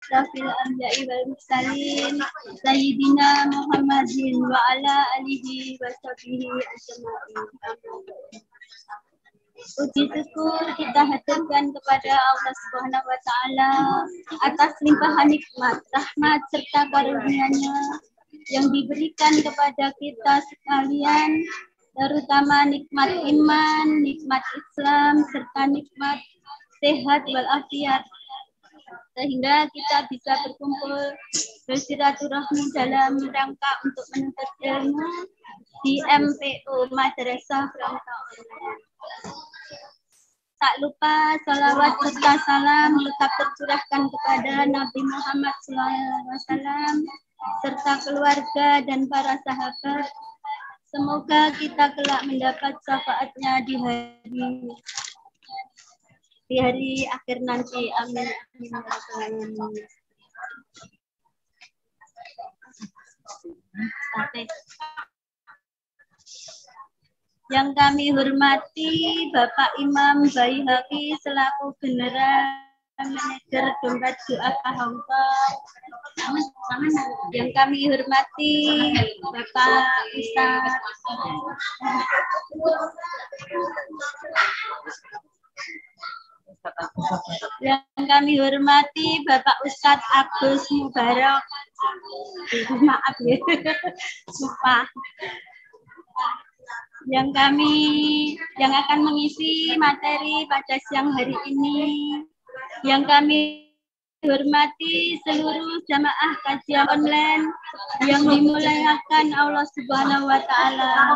asrafil anbiya'i wal mursalin sayyidina Muhammadin wa ala alihi wa sahbihi ajma'in. Puji syukur kita haturkan kepada Allah Subhanahu wa taala atas limpahan nikmat, rahmat serta karunia-Nya yang diberikan kepada kita sekalian, terutama nikmat iman, nikmat Islam serta nikmat sehat walafiat, sehingga kita bisa berkumpul bersilaturahmi dalam rangka untuk menuntut ilmu di MPO Madrasah Rangka Online. Tak lupa salawat serta salam tetap tercurahkan kepada Nabi Muhammad SAW serta keluarga dan para sahabat. Semoga kita kelak mendapat syafaatnya di hari akhir nanti. Amin. Yang kami hormati Bapak Imam Baihaqi selaku General Manager Dompet Doa Hongkong. Yang kami hormati Bapak Ustaz Ustadz Agus Mubarak. Maaf ya, lupa. Yang akan mengisi materi pada siang hari ini, yang kami hormati seluruh jamaah kajian online yang dimuliakan Allah Subhanahu wa taala.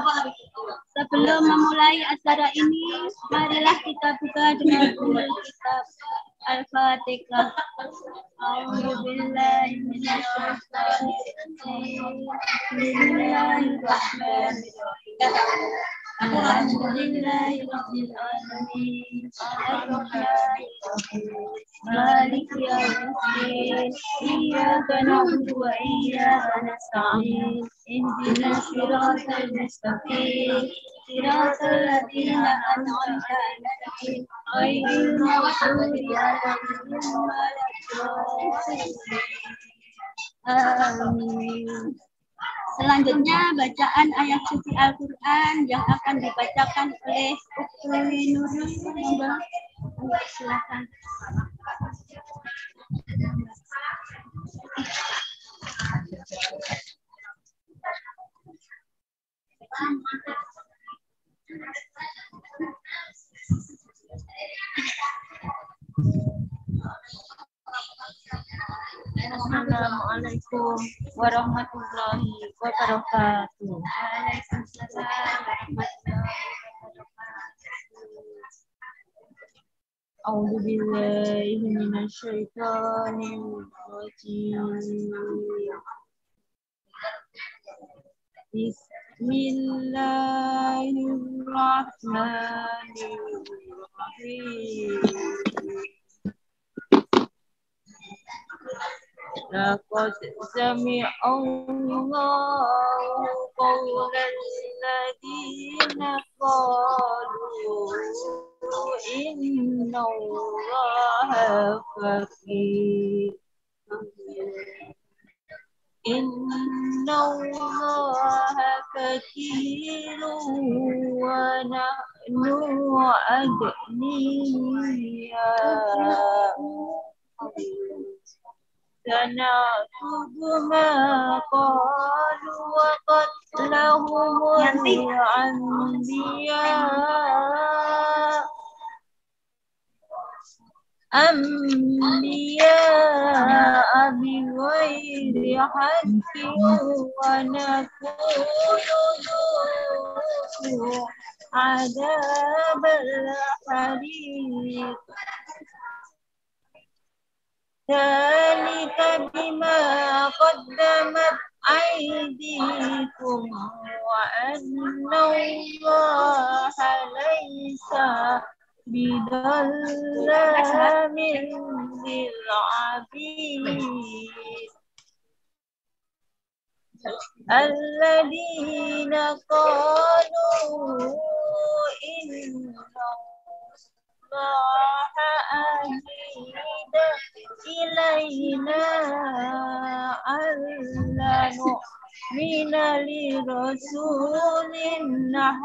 Sebelum memulai acara ini, marilah kita buka dengan ummul kitab Al-Fatihah. A'udzubillahi minasyaitonir rajim. Alhamdulillahirabbil alamin. Maliki yaumiddin. Iyyaka na'budu wa iyyaka nasta'in. Ihdinas siratal mustaqim. Siratal ladzina an'amta 'alaihim ghairil maghdubi 'alaihim waladdallin. Amin. Selanjutnya bacaan ayat suci Al-Quran yang akan dibacakan oleh Ukhti Nurul. Silakan. Assalamualaikum warahmatullahi wabarakatuh. Waalaikumsalam warahmatullahi wabarakatuh. A'udzu billahi minasyaitonir rajim. Bismillahirrahmanirrahim. Laqad sami'a Allahu qawlan ladina qalu inna Allaha faqir. Inna Allaha faqirun wa nahnu aghniya. Sana'tubu ma qalu wa qatlahumul anbiya bighairi haqqin wa naqulu adabal hariq. Dzalika bima qaddamat aydikum wa anna Allaha laysa bidallamin lil 'abid. Alladzina qalu inna الله أهيد إلينا ألا نؤمن لرسول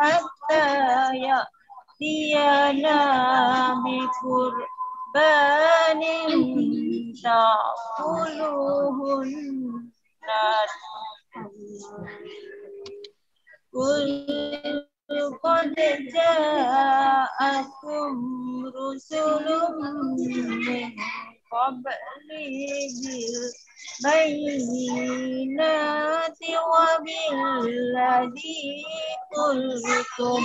حتى يأتينا بقربان تأكله النار قل قد جاءكم رسل من قبلي بالبينات وبالذي قلتم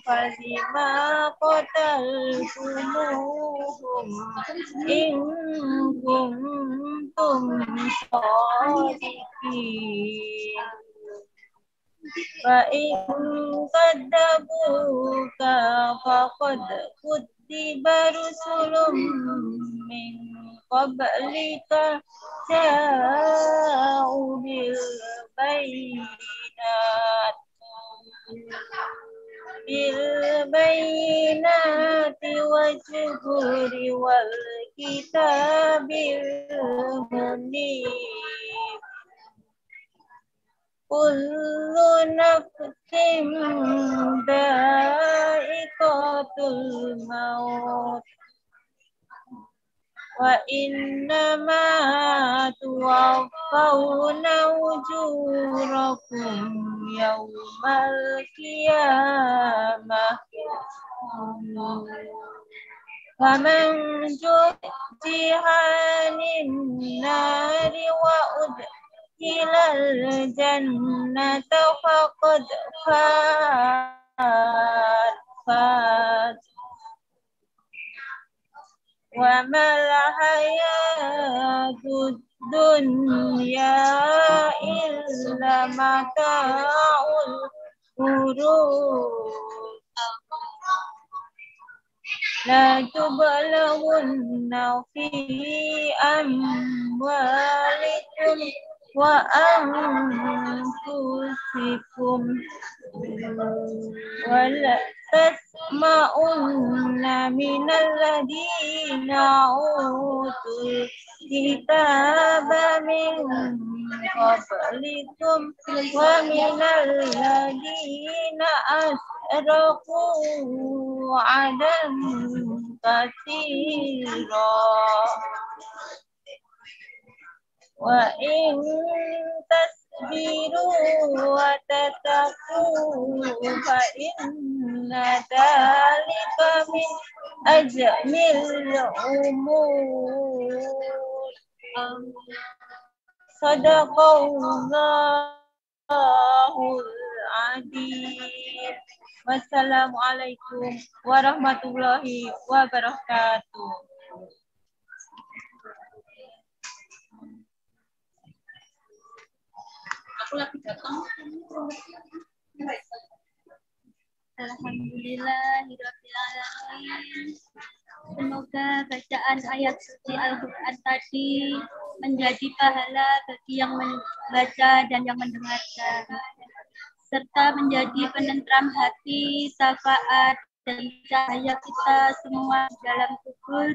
فلما قتلتموهم إن كنتم صادقين فإن كذبوك فقد كذب رسل من قبلك جاءوا بالبينات والزبر والكتاب المنير كل نفس ذائقة الموت وإنما توفون أجوركم يوم القيامة فمن زحزح عن النار وأدخل الجنة فقد فاز وما الحياة الدنيا إلا متاع الغرور لا تبلغن في أموالكم وأنفسكم ولا تسمعن من الذين أوتوا الكتاب من قبلكم ومن الذين أشركوا عدا كثيرا وإن تصبروا وتتقوا فإن ذلك من أزم الأمور صدق الله العظيم. Wassalamualaikum warahmatullahi wabarakatuh. Aku lagi datang. Alhamdulillahirrahmanirrahim. Semoga bacaan ayat suci Al-Quran tadi menjadi pahala bagi yang membaca dan yang mendengarkan, serta menjadi penentram hati, syafaat, dan cahaya kita semua di dalam kubur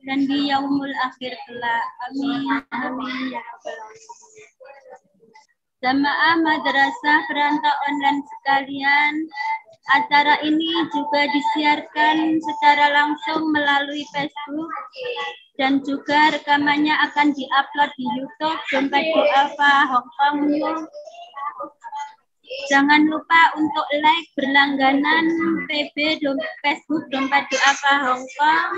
dan di yaumul akhir kelak. Amin. Amin. Ya Rabbal Alamin. Jamaah Madrasah Perantau Online sekalian, acara ini juga disiarkan secara langsung melalui Facebook dan juga rekamannya akan diupload di YouTube Dompet Duafa Hong Kong New. Jangan lupa untuk like berlangganan PB Facebook Dompet Duafa Hong Kong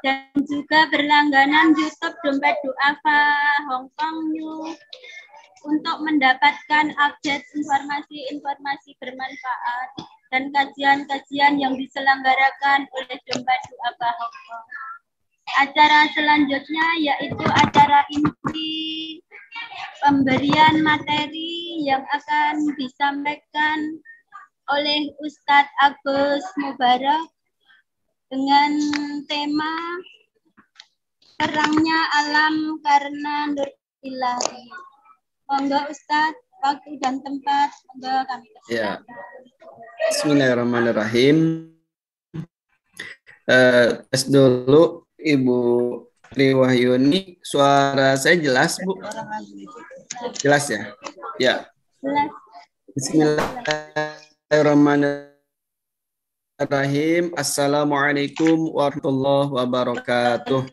dan juga berlangganan YouTube Dompet Duafa Hong Kong New untuk mendapatkan update informasi-informasi bermanfaat dan kajian-kajian yang diselenggarakan oleh Dompet Duafa Hong Kong. Acara selanjutnya yaitu acara inti pemberian materi yang akan disampaikan oleh Ustadz Agus Mubarak dengan tema terangnya alam karena nur ilahi. Monggo Ustadz, waktu dan tempat, monggo kami Ya. persilakan. Bismillahirrahmanirrahim. Tes dulu Ibu Triwahyuni, suara saya jelas Bu? Jelas ya? Ya. Jelas. Bismillahirrahmanirrahim. Assalamualaikum warahmatullahi wabarakatuh.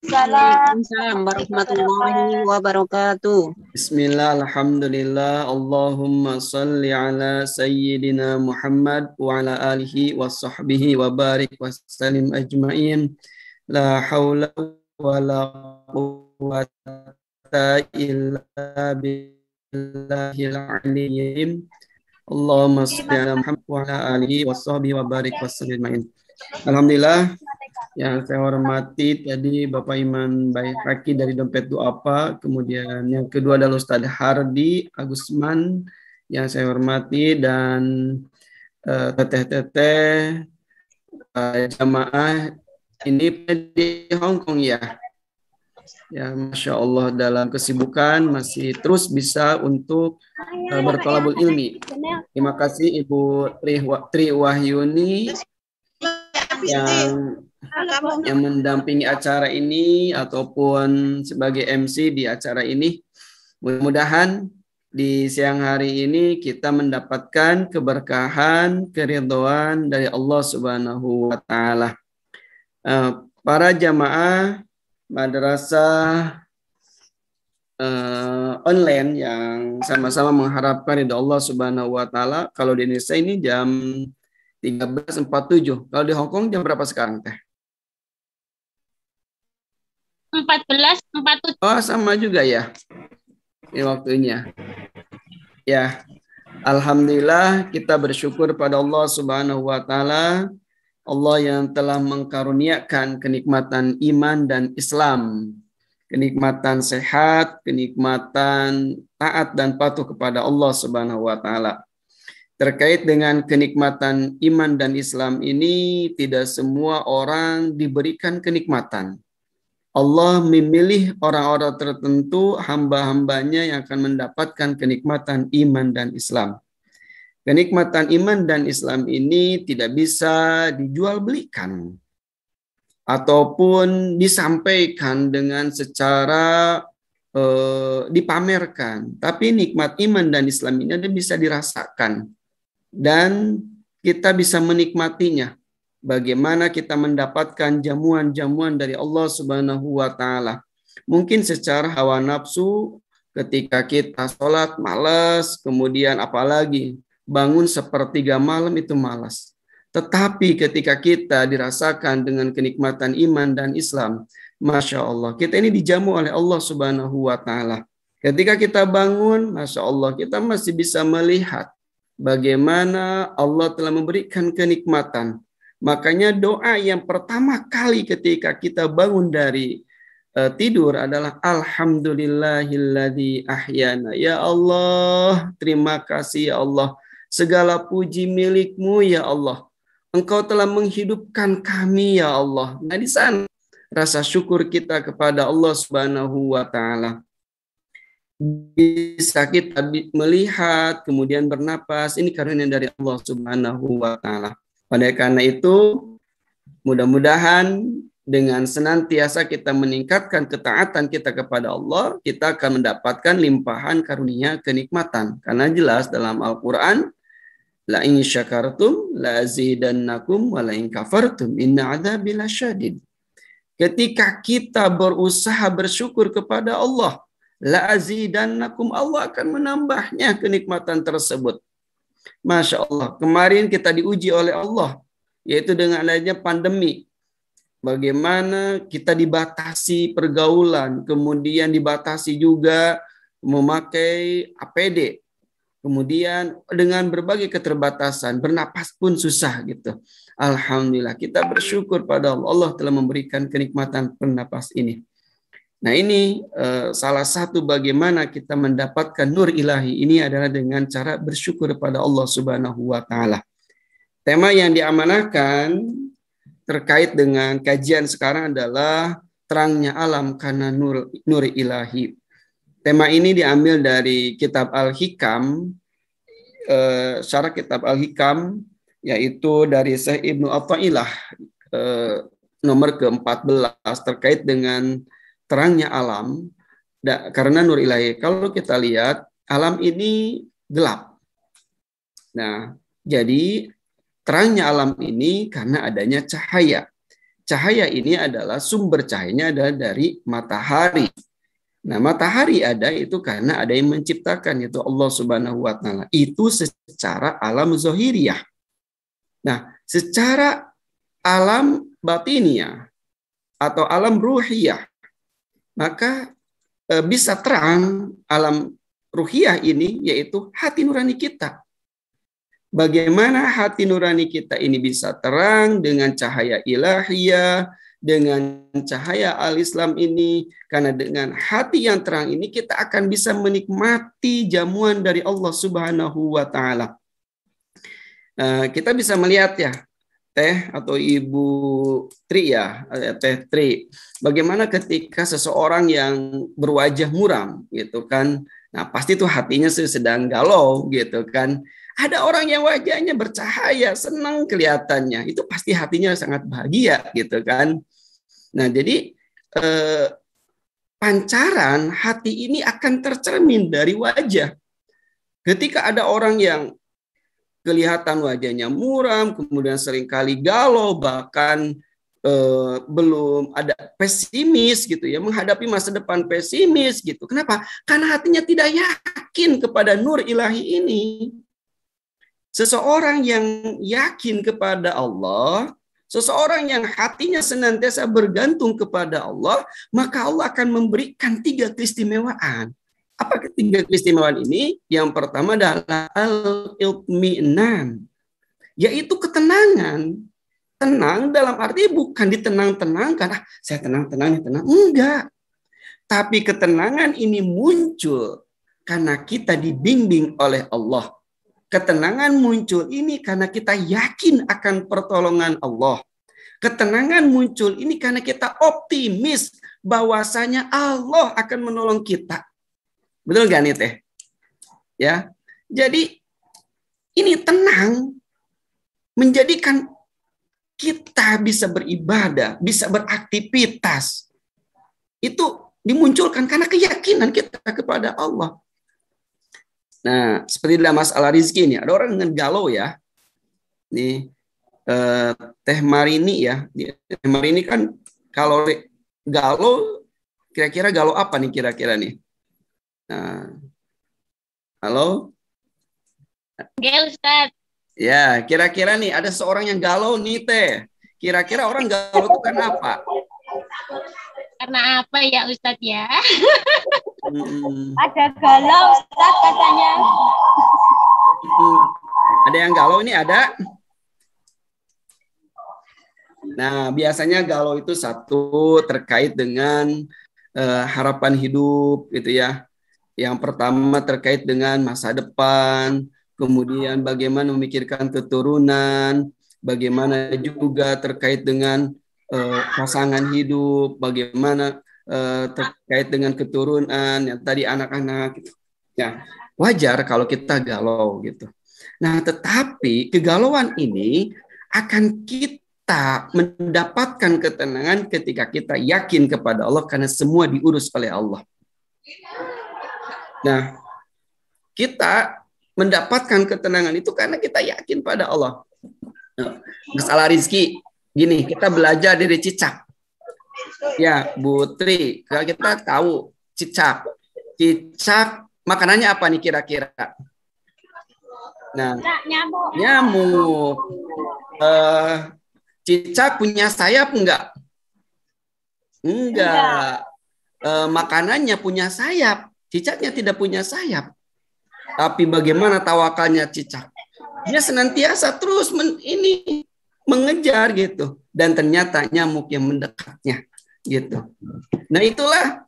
Waalaikumsalam warahmatullahi wabarakatuh. Bismillah, alhamdulillah, Allahumma salli ala sayyidina Muhammad wa ala alihi wa sahbihi wa barik wa sallim ajma'in. La hawla wa la quwwata illa billahil aliyyim. Allahumma salli ala Muhammad wa ala alihi wa sahbihi wa barik wa sallim ajma'in. Alhamdulillah. Yang saya hormati tadi Bapak Iman Baihaqi dari Dompet Du'afa, kemudian yang kedua adalah Ustadz Hardi Agusman yang saya hormati, dan teteh-teteh jamaah ini di Hong Kong ya. Ya, Masya Allah, dalam kesibukan masih terus bisa untuk bertolabul ilmi. Terima kasih Ibu Triwahyuni yang mendampingi acara ini ataupun sebagai MC di acara ini. Mudah-mudahan di siang hari ini kita mendapatkan keberkahan, keridhaan dari Allah Subhanahu wa taala. Para jamaah madrasah online yang sama-sama mengharapkan ridha Allah Subhanahu wa taala. Kalau di Indonesia ini jam 13.47. Kalau di Hong Kong jam berapa sekarang Teh? 14.47. Oh, sama juga ya. Ini waktunya. Ya. Alhamdulillah kita bersyukur pada Allah Subhanahu wa taala, Allah yang telah mengkaruniakan kenikmatan iman dan Islam, kenikmatan sehat, kenikmatan taat dan patuh kepada Allah Subhanahu wa taala. Terkait dengan kenikmatan iman dan Islam ini, tidak semua orang diberikan kenikmatan. Allah memilih orang-orang tertentu, hamba-hambanya yang akan mendapatkan kenikmatan iman dan Islam. Kenikmatan iman dan Islam ini tidak bisa dijual belikan ataupun disampaikan dengan secara dipamerkan. Tapi nikmat iman dan Islam ini bisa dirasakan dan kita bisa menikmatinya. Bagaimana kita mendapatkan jamuan-jamuan dari Allah Subhanahu wa taala. Mungkin secara hawa nafsu ketika kita sholat malas, kemudian apalagi bangun sepertiga malam itu malas. Tetapi ketika kita dirasakan dengan kenikmatan iman dan Islam, Masya Allah, kita ini dijamu oleh Allah Subhanahu wa taala. Ketika kita bangun, Masya Allah, kita masih bisa melihat bagaimana Allah telah memberikan kenikmatan. Makanya doa yang pertama kali ketika kita bangun dari tidur adalah Alhamdulillahilladzi ahyana. Ya Allah, terima kasih ya Allah. Segala puji milik-Mu ya Allah. Engkau telah menghidupkan kami ya Allah. Nah, di sana rasa syukur kita kepada Allah Subhanahu wa taala. Bisa kita melihat, kemudian bernapas, ini karunia dari Allah Subhanahu wa taala. Oleh karena itu, mudah-mudahan dengan senantiasa kita meningkatkan ketaatan kita kepada Allah, kita akan mendapatkan limpahan karunia kenikmatan. Karena jelas dalam Al-Quran, la in syakartum la azidannakum wa la in kafartum inna adzabi lasyadid. Ketika kita berusaha bersyukur kepada Allah, la azidannakum, Allah akan menambahnya kenikmatan tersebut. Masya Allah, kemarin kita diuji oleh Allah, yaitu dengan adanya pandemi. Bagaimana kita dibatasi pergaulan, kemudian dibatasi juga memakai APD, kemudian dengan berbagai keterbatasan, bernapas pun susah gitu. Alhamdulillah, kita bersyukur pada Allah, Allah telah memberikan kenikmatan bernapas ini. Nah, ini salah satu bagaimana kita mendapatkan nur ilahi ini adalah dengan cara bersyukur kepada Allah Subhanahu wa taala. Tema yang diamanahkan terkait dengan kajian sekarang adalah terangnya alam karena nur ilahi. Tema ini diambil dari kitab Al-Hikam, syarah kitab Al-Hikam, yaitu dari Syekh Ibnu Athaillah, nomor ke-14 terkait dengan terangnya alam. Karena nur ilahi, kalau kita lihat alam ini gelap. Nah, jadi terangnya alam ini karena adanya cahaya. Cahaya ini adalah sumber cahayanya adalah dari matahari. Nah, matahari ada itu karena ada yang menciptakan, yaitu Allah Subhanahu wa Ta'ala. Itu secara alam zahiriyah. Nah, secara alam batiniah atau alam ruhiyah, maka bisa terang alam ruhiyah ini, yaitu hati nurani kita. Bagaimana hati nurani kita ini bisa terang dengan cahaya ilahiyah, dengan cahaya al-Islam ini, karena dengan hati yang terang ini kita akan bisa menikmati jamuan dari Allah Subhanahu wa Ta'ala. Kita bisa melihat ya, Teh atau Ibu Tri ya, Teh Tri, bagaimana ketika seseorang yang berwajah muram gitu kan, nah pasti tuh hatinya sedang galau gitu kan. Ada orang yang wajahnya bercahaya, senang kelihatannya, itu pasti hatinya sangat bahagia gitu kan. Nah, jadi pancaran hati ini akan tercermin dari wajah. Ketika ada orang yang kelihatan wajahnya muram, kemudian seringkali galau, bahkan belum ada pesimis gitu ya, menghadapi masa depan pesimis gitu. Kenapa? Karena hatinya tidak yakin kepada nur ilahi ini. Seseorang yang yakin kepada Allah, seseorang yang hatinya senantiasa bergantung kepada Allah, maka Allah akan memberikan 3 keistimewaan. Apa ketiga keistimewaan ini? Yang pertama adalah al-itminan, yaitu ketenangan. Tenang dalam arti bukan ditenang-tenangkan, saya tenang, enggak. Tapi ketenangan ini muncul karena kita dibimbing oleh Allah. Ketenangan muncul ini karena kita yakin akan pertolongan Allah. Ketenangan muncul ini karena kita optimis bahwasanya Allah akan menolong kita. Betul gak nih Teh? Ya. Jadi ini tenang menjadikan kita bisa beribadah, bisa beraktivitas. Itu dimunculkan karena keyakinan kita kepada Allah. Nah, seperti dalam masalah rizki ini, ada orang dengan galau ya. Nih, Teh Marini ya. Teh Marini kan kalau galau, kira-kira galau apa nih kira-kira nih? Nah, halo? Ya, Ustaz. Ya, kira-kira nih ada seorang yang galau nih Teh. Kira-kira orang galau itu karena apa? Karena apa ya Ustaz ya? Ada galau Ustaz katanya. Ada yang galau ini ada? Nah, biasanya galau itu satu terkait dengan harapan hidup gitu ya. Yang pertama terkait dengan masa depan, kemudian bagaimana memikirkan keturunan, bagaimana juga terkait dengan pasangan hidup, bagaimana terkait dengan keturunan, yang tadi anak-anak. Ya, wajar kalau kita galau gitu. Nah, tetapi kegalauan ini akan kita mendapatkan ketenangan ketika kita yakin kepada Allah karena semua diurus oleh Allah. Nah, kita mendapatkan ketenangan itu karena kita yakin pada Allah. Nah, masalah rizki, gini, kita belajar dari cicak. Ya, Bu Tri, kalau kita tahu cicak. Cicak, makanannya apa nih kira-kira? Nah, nyamuk. Cicak punya sayap enggak? Enggak. Makanannya punya sayap. Cicaknya tidak punya sayap. Tapi bagaimana tawakalnya cicak? Dia senantiasa terus mengejar gitu. Dan ternyata nyamuk yang mendekatnya gitu. Nah, itulah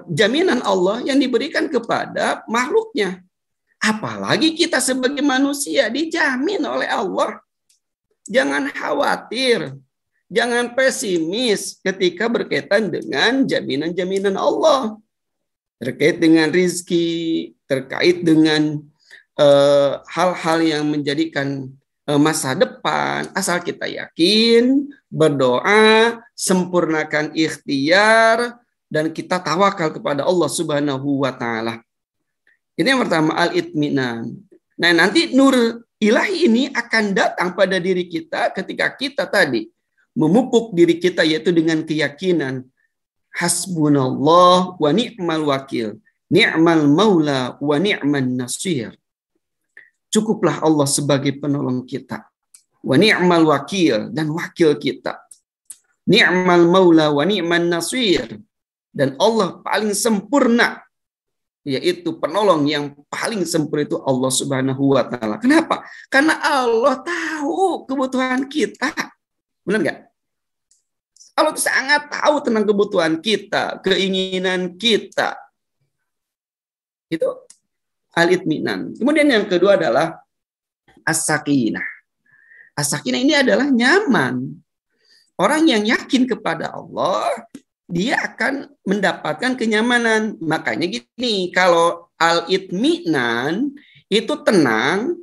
jaminan Allah yang diberikan kepada makhluknya. Apalagi kita sebagai manusia dijamin oleh Allah. Jangan khawatir, jangan pesimis ketika berkaitan dengan jaminan-jaminan Allah. terkait dengan rizki, terkait dengan hal-hal yang menjadikan masa depan, asal kita yakin, berdoa, sempurnakan ikhtiar, dan kita tawakal kepada Allah Subhanahu wa Ta'ala. Ini yang pertama, al-itminan. Nah, nanti nur ilahi ini akan datang pada diri kita ketika kita tadi memupuk diri kita, yaitu dengan keyakinan hasbunallah wa ni'mal wakil, ni'mal maula wa ni'man nasir. Cukuplah Allah sebagai penolong kita, wa ni'mal wakil, dan wakil kita, ni'mal maula wa ni'man nasir, dan Allah paling sempurna, yaitu penolong yang paling sempurna itu Allah Subhanahu wa Ta'ala. Kenapa? Karena Allah tahu kebutuhan kita. Benar nggak? Allah sangat tahu tentang kebutuhan kita, keinginan kita. Itu al-itminan. Kemudian yang kedua adalah as-sakinah. As-sakinah ini adalah nyaman. Orang yang yakin kepada Allah, dia akan mendapatkan kenyamanan. Makanya gini, kalau al-itminan itu tenang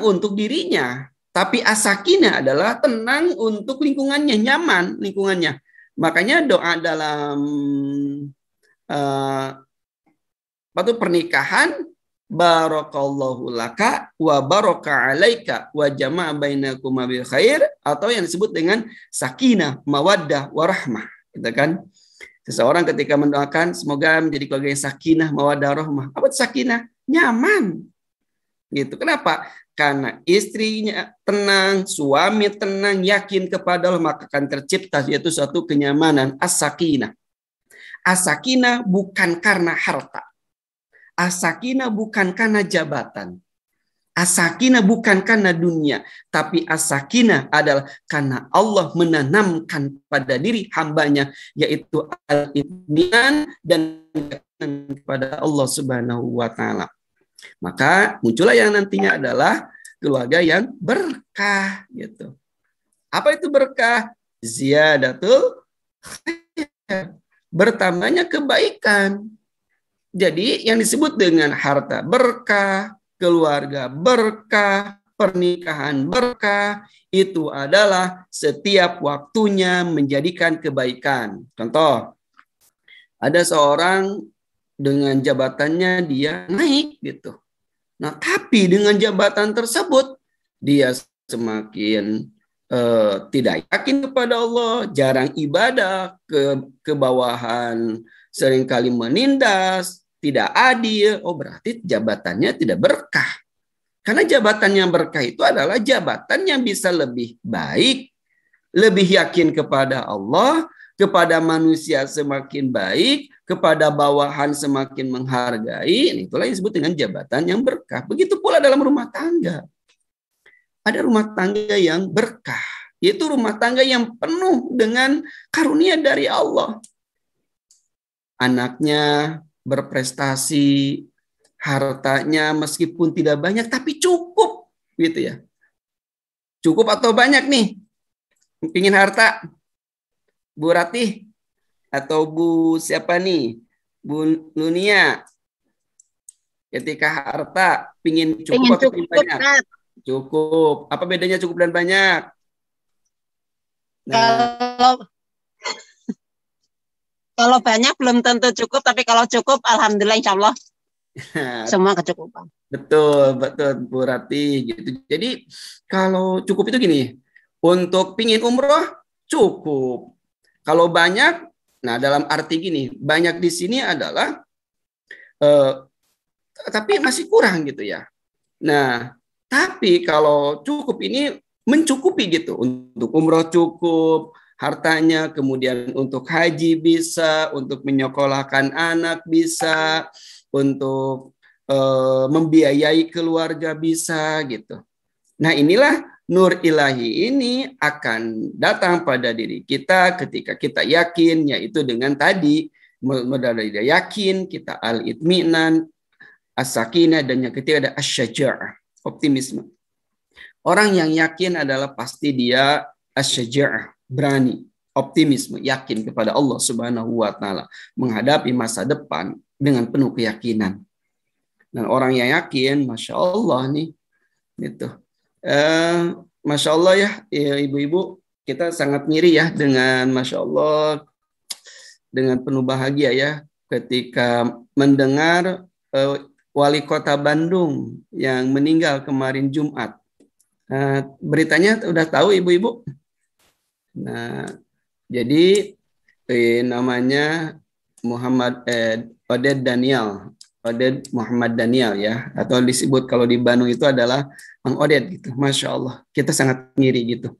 untuk dirinya. Tapi as-sakinah adalah tenang untuk lingkungannya, nyaman lingkungannya. Makanya doa dalam pernikahan, barakallahu laka wa baraka alaika wa jama'a bainakuma bil khair, atau yang disebut dengan sakinah, mawaddah, warahmah. Gitu kan? Seseorang ketika mendoakan semoga menjadi keluarga yang sakinah, mawaddah, rahmah. Apa itu sakinah? Nyaman. Gitu. Kenapa? Karena istrinya tenang, suami tenang, yakin kepada Allah, maka akan tercipta yaitu suatu kenyamanan, as-sakinah. As-sakinah bukan karena harta. As-sakinah bukan karena jabatan. As-sakinah bukan karena dunia, tapi as-sakinah adalah karena Allah menanamkan pada diri hambanya, yaitu al-itminan dan kepada Allah Subhanahu wa Ta'ala. Maka muncullah yang nantinya adalah keluarga yang berkah gitu. Apa itu berkah? Ziyadatul khair, bertambahnya kebaikan. Jadi yang disebut dengan harta berkah, keluarga berkah, pernikahan berkah, itu adalah setiap waktunya menjadikan kebaikan. Contoh, ada seorang dengan jabatannya dia naik gitu. Nah, tapi dengan jabatan tersebut dia semakin tidak yakin kepada Allah, jarang ibadah, kebawahan, seringkali menindas, tidak adil. Oh, berarti jabatannya tidak berkah. Karena jabatan yang berkah itu adalah jabatan yang bisa lebih baik, lebih yakin kepada Allah, kepada manusia semakin baik, kepada bawahan semakin menghargai. Itulah yang disebut dengan jabatan yang berkah. Begitu pula dalam rumah tangga. Ada rumah tangga yang berkah, yaitu rumah tangga yang penuh dengan karunia dari Allah. Anaknya berprestasi, hartanya meskipun tidak banyak tapi cukup, gitu ya. Cukup atau banyak nih? Pingin harta? Bu Ratih atau Bu siapa nih? Bu Lunia. Ketika harta pingin cukup atau pingin banyak? Kan? Cukup. Apa bedanya cukup dan banyak? Nah. Kalau banyak belum tentu cukup, tapi kalau cukup, alhamdulillah insya Allah semua kecukupan. Betul Bu Ratih gitu. Jadi kalau cukup itu gini, untuk pingin umroh cukup. Kalau banyak, nah dalam arti gini, banyak di sini adalah tapi masih kurang gitu ya. Nah, tapi kalau cukup ini mencukupi gitu, untuk umroh cukup, hartanya, kemudian untuk haji bisa, untuk menyekolahkan anak bisa, untuk membiayai keluarga bisa gitu. Nah, inilah nur ilahi ini akan datang pada diri kita ketika kita yakin, yaitu dengan tadi modalnya yakin, kita al-itminan, as-sakinah, dan yang ketiga ada asy-syaja'ah, optimisme. Orang yang yakin adalah pasti dia asy-syaja'ah, berani. optimisme, yakin kepada Allah Subhanahu wa taala, menghadapi masa depan dengan penuh keyakinan. Dan orang yang yakin, Masya Allah nih, gitu. Masya Allah ya, ibu-ibu, kita sangat ngiri ya dengan Masya Allah, dengan penuh bahagia ya, ketika mendengar Wali Kota Bandung yang meninggal kemarin Jumat. Beritanya udah tahu ibu-ibu? Nah, jadi namanya Oded Muhammad Daniel ya, atau disebut kalau di Bandung itu adalah Mang Oded gitu. Masya Allah, kita sangat ngiri gitu.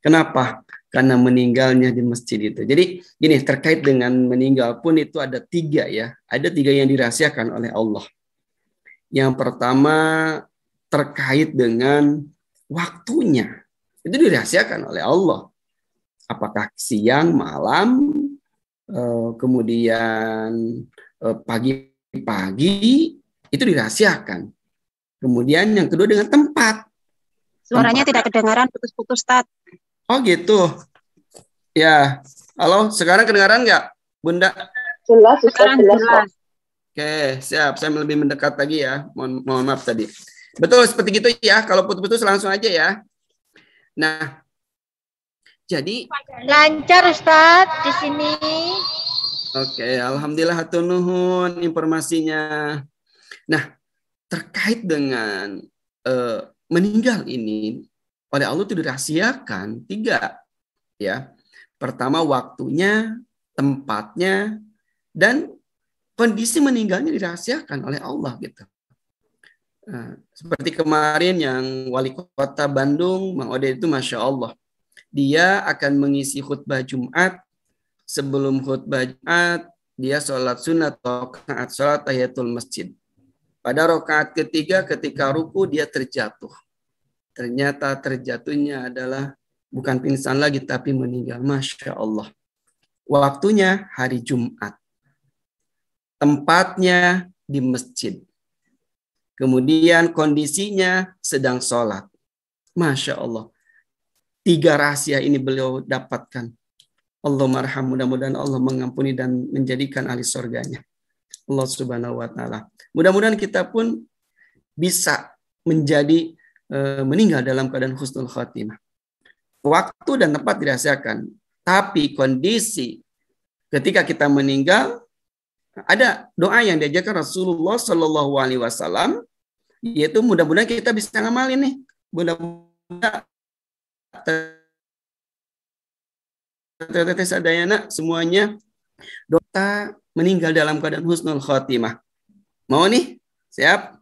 Kenapa? Karena meninggalnya di masjid itu. Jadi gini, terkait dengan meninggal pun itu ada 3 ya. Ada 3 yang dirahasiakan oleh Allah. Yang pertama terkait dengan waktunya. Itu dirahasiakan oleh Allah. Apakah siang, malam, kemudian pagi-pagi, itu dirahasiakan. Kemudian yang kedua dengan tempat. Suaranya tidak kedengaran, putus-putus, Tat. Oh gitu. Ya, halo, sekarang kedengaran nggak, Bunda? Jelas, Jelas. Oke, siap. Saya lebih mendekat lagi ya. Mohon maaf tadi. Betul, seperti gitu ya. Kalau putus-putus langsung aja ya. Nah, jadi lancar Ustaz di sini. Oke, alhamdulillah hatur nuhun informasinya. Nah, terkait dengan meninggal ini oleh Allah itu dirahasiakan 3 ya. Pertama waktunya, tempatnya, dan kondisi meninggalnya dirahasiakan oleh Allah gitu. Seperti kemarin yang Wali Kota Bandung, Mang Oded itu Masya Allah. Dia akan mengisi khutbah Jumat. Sebelum khutbah Jumat, dia sholat sunat rakaat, sholat tahiyatul masjid. Pada rakaat ketiga ketika ruku dia terjatuh. Ternyata terjatuhnya adalah bukan pingsan lagi tapi meninggal. Masya Allah. Waktunya hari Jumat. Tempatnya di masjid. Kemudian kondisinya sedang sholat. Masya Allah. 3 rahasia ini beliau dapatkan. Allah marham, mudah-mudahan Allah mengampuni dan menjadikan ahli surganya. Allah Subhanahu wa taala. Mudah-mudahan kita pun bisa menjadi meninggal dalam keadaan husnul khatimah. Waktu dan tempat dirahasiakan, tapi kondisi ketika kita meninggal ada doa yang diajarkan Rasulullah Shallallahu Alaihi Wasallam, yaitu mudah-mudahan kita bisa ngamalin nih. Mudah-mudahan tetes adayana semuanya doa meninggal dalam keadaan husnul khatimah. Mau nih? Siap?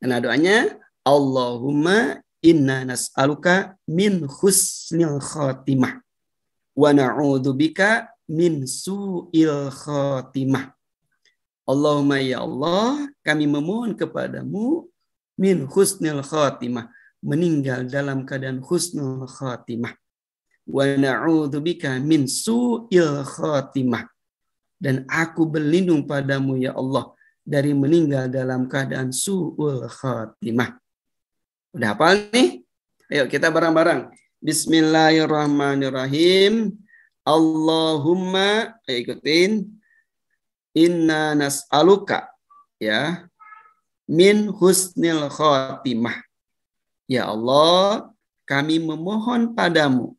Nah doanya, Allahumma inna nas'aluka min husnil khatimah wa na'udzubika min su'il khatimah. Allahumma ya Allah, kami memohon kepadamu min husnil khatimah, meninggal dalam keadaan husnul khatimah. Wa na'udzubika min su'il khatimah. Dan aku berlindung padamu ya Allah dari meninggal dalam keadaan su'ul khatimah. Udah hafal nih? Ayo kita bareng-bareng. Bismillahirrahmanirrahim. Allahumma, ikutin. Inna nas'aluka ya min husnil khatimah. Ya Allah, kami memohon padamu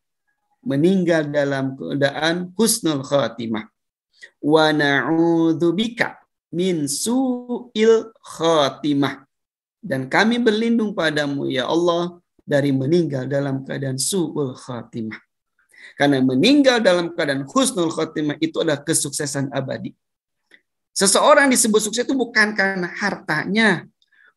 meninggal dalam keadaan husnul khatimah. Wa na'udzubika min su'il khatimah. Dan kami berlindung padamu ya Allah dari meninggal dalam keadaan su'ul khatimah. Karena meninggal dalam keadaan husnul khatimah itu adalah kesuksesan abadi. Seseorang disebut sukses itu bukan karena hartanya,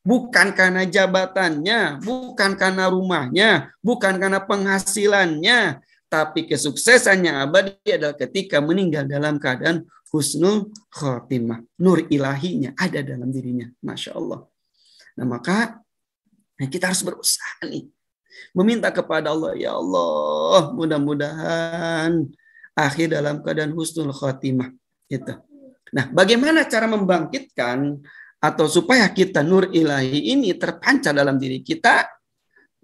bukan karena jabatannya, bukan karena rumahnya, bukan karena penghasilannya, tapi kesuksesannya abadi adalah ketika meninggal dalam keadaan husnul khatimah. Nur ilahinya ada dalam dirinya. Masya Allah. Nah maka kita harus berusaha nih. Meminta kepada Allah, ya Allah, mudah-mudahan akhir dalam keadaan husnul khatimah. Gitu. Nah, bagaimana cara membangkitkan atau supaya kita nur ilahi ini terpancar dalam diri kita?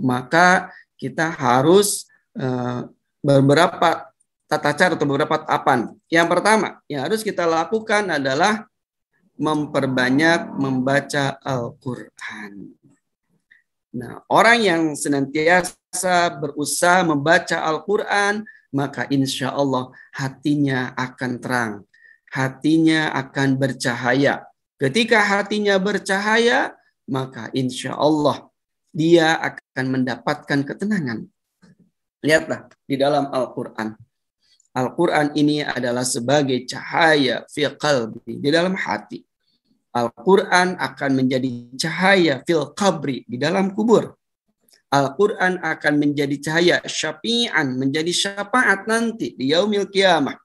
Maka kita harus beberapa tata cara atau beberapa tahapan. Yang pertama yang harus kita lakukan adalah memperbanyak membaca Al-Quran. Nah, orang yang senantiasa berusaha membaca Al-Quran, maka insya Allah hatinya akan terang. Hatinya akan bercahaya. Ketika hatinya bercahaya, maka insya Allah dia akan mendapatkan ketenangan. Lihatlah di dalam Al-Quran. Al-Quran ini adalah sebagai cahaya fi qalbi, di dalam hati. Al-Quran akan menjadi cahaya fil qabri, di dalam kubur. Al-Quran akan menjadi cahaya syafi'an, menjadi syafaat nanti di yaumil qiyamah.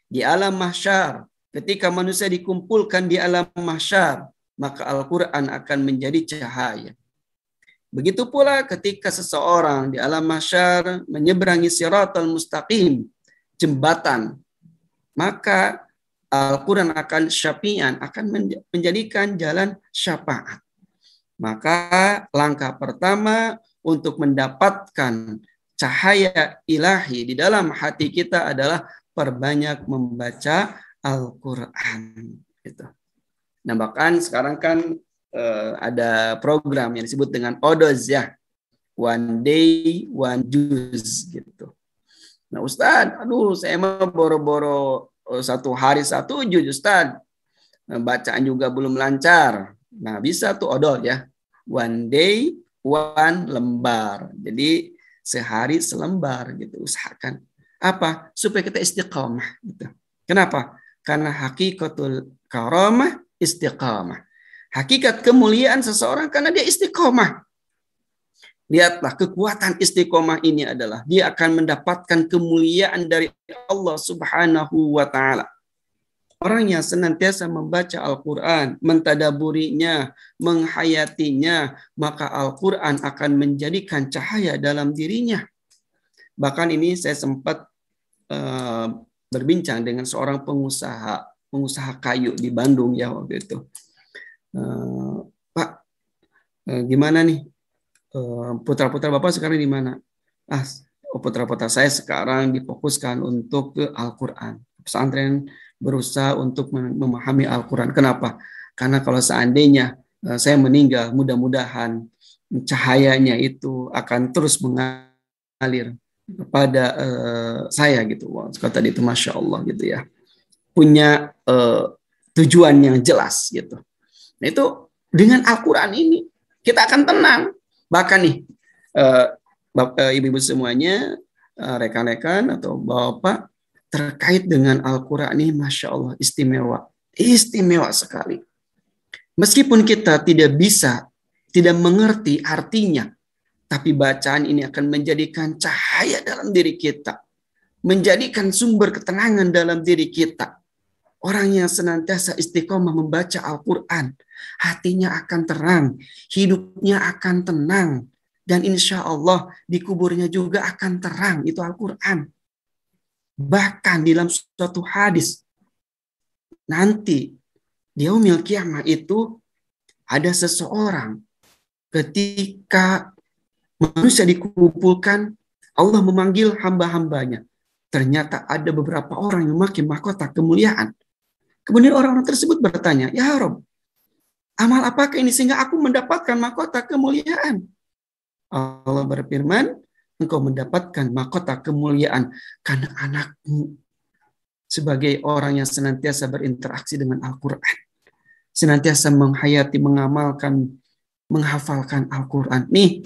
Di alam mahsyar, ketika manusia dikumpulkan di alam mahsyar, maka Al-Quran akan menjadi cahaya. Begitu pula ketika seseorang di alam mahsyar menyeberangi siratal mustaqim, jembatan, maka Al-Quran akan syafi'an, akan menjadikan jalan syafaat. Maka langkah pertama untuk mendapatkan cahaya ilahi di dalam hati kita adalah perbanyak membaca Al-Quran. Gitu. Nah, bahkan sekarang kan ada program yang disebut dengan Odoz ya, One Day One Juz gitu. Nah, Ustadz, aduh saya mah boro-boro 1 hari 1 juz Ustadz. Bacaan juga belum lancar. Nah, bisa tuh odol ya. One day, one lembar. Jadi sehari selembar gitu. Usahakan. Apa? Supaya kita istiqamah. Gitu. Kenapa? Karena hakikatul karamah istiqamah. Hakikat kemuliaan seseorang karena dia istiqamah. Lihatlah kekuatan istiqomah ini adalah dia akan mendapatkan kemuliaan dari Allah Subhanahu wa taala. Orang yang senantiasa membaca Al-Qur'an, mentadaburinya, menghayatinya, maka Al-Qur'an akan menjadikan cahaya dalam dirinya. Bahkan ini saya sempat berbincang dengan seorang pengusaha kayu di Bandung ya waktu itu. Pak, gimana nih? Putra-putra Bapak sekarang di mana? Putra-putra saya sekarang difokuskan untuk ke Al-Quran. Pesantren berusaha untuk memahami Al-Quran. Kenapa? Karena kalau seandainya saya meninggal, mudah-mudahan cahayanya itu akan terus mengalir kepada saya gitu. Wah, kata itu Masya Allah gitu ya. Punya tujuan yang jelas gitu. Nah itu dengan Al-Quran ini kita akan tenang. Bahkan nih, ibu-ibu semuanya, rekan-rekan atau bapak, terkait dengan Al-Quran ini, Masya Allah, istimewa. Istimewa sekali. Meskipun kita tidak mengerti artinya, tapi bacaan ini akan menjadikan cahaya dalam diri kita. Menjadikan sumber ketenangan dalam diri kita. Orang yang senantiasa istiqomah membaca Al-Quran, hatinya akan terang, hidupnya akan tenang, dan insya Allah di kuburnya juga akan terang, itu Al-Quran. Bahkan dalam suatu hadis, nanti di yaumil qiyamah itu ada seseorang ketika manusia dikumpulkan, Allah memanggil hamba-hambanya. Ternyata ada beberapa orang yang memakai mahkota kemuliaan. Kemudian orang-orang tersebut bertanya, ya Rabb, amal apakah ini sehingga aku mendapatkan mahkota kemuliaan? Allah berfirman, engkau mendapatkan mahkota kemuliaan karena anakmu sebagai orang yang senantiasa berinteraksi dengan Al-Quran. Senantiasa menghayati, mengamalkan, menghafalkan Al-Quran. Nih,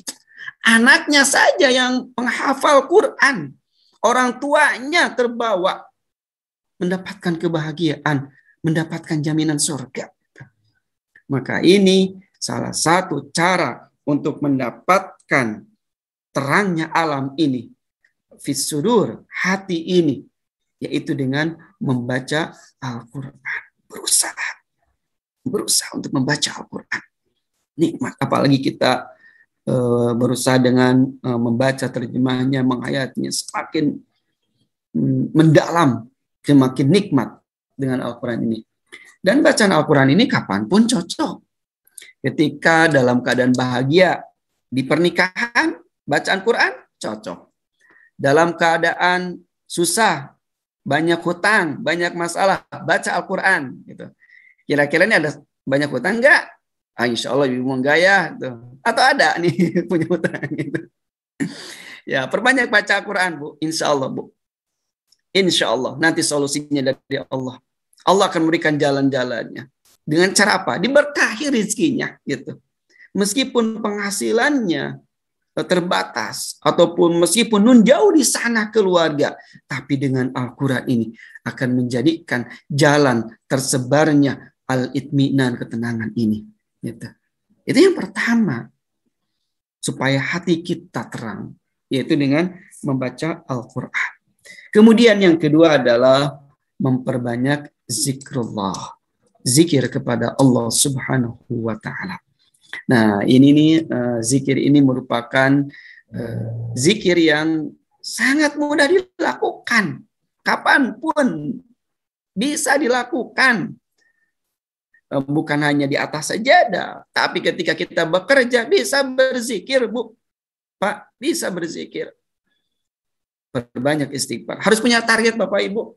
anaknya saja yang menghafal Quran. Orang tuanya terbawa mendapatkan kebahagiaan, mendapatkan jaminan surga. Maka ini salah satu cara untuk mendapatkan terangnya alam ini, fisudur, hati ini, yaitu dengan membaca Al-Quran. Berusaha untuk membaca Al-Quran. Nikmat, apalagi kita berusaha dengan membaca terjemahnya, menghayatinya, semakin mendalam, semakin nikmat dengan Al-Quran ini. Dan bacaan Al-Quran ini kapanpun cocok. Ketika dalam keadaan bahagia di pernikahan, bacaan Quran cocok. Dalam keadaan susah, banyak hutang, banyak masalah, baca Al-Quran. Gitu. Kira-kira ini ada banyak hutang enggak? Insya Allah ibu mau enggak ya? Gitu. Atau ada nih punya hutang. Gitu. Ya, perbanyak baca Al-Quran, Bu. Insya Allah, Bu. Insya Allah. Nanti solusinya dari Allah. Allah akan memberikan jalan-jalannya. Dengan cara apa? Diberkahi rezekinya. Gitu. Meskipun penghasilannya terbatas ataupun meskipun nun jauh di sana keluarga, tapi dengan Al-Quran ini akan menjadikan jalan tersebarnya al-itminan, ketenangan ini. Gitu. Itu yang pertama, supaya hati kita terang, yaitu dengan membaca Al-Quran. Kemudian yang kedua adalah memperbanyak zikrullah, zikir kepada Allah Subhanahu wa Ta'ala. Nah, ini nih zikir ini merupakan zikir yang sangat mudah dilakukan. Kapanpun bisa dilakukan. Bukan hanya di atas sajadah, tapi ketika kita bekerja bisa berzikir, Bu. Pak, bisa berzikir. Perbanyak istighfar. Harus punya target, Bapak Ibu.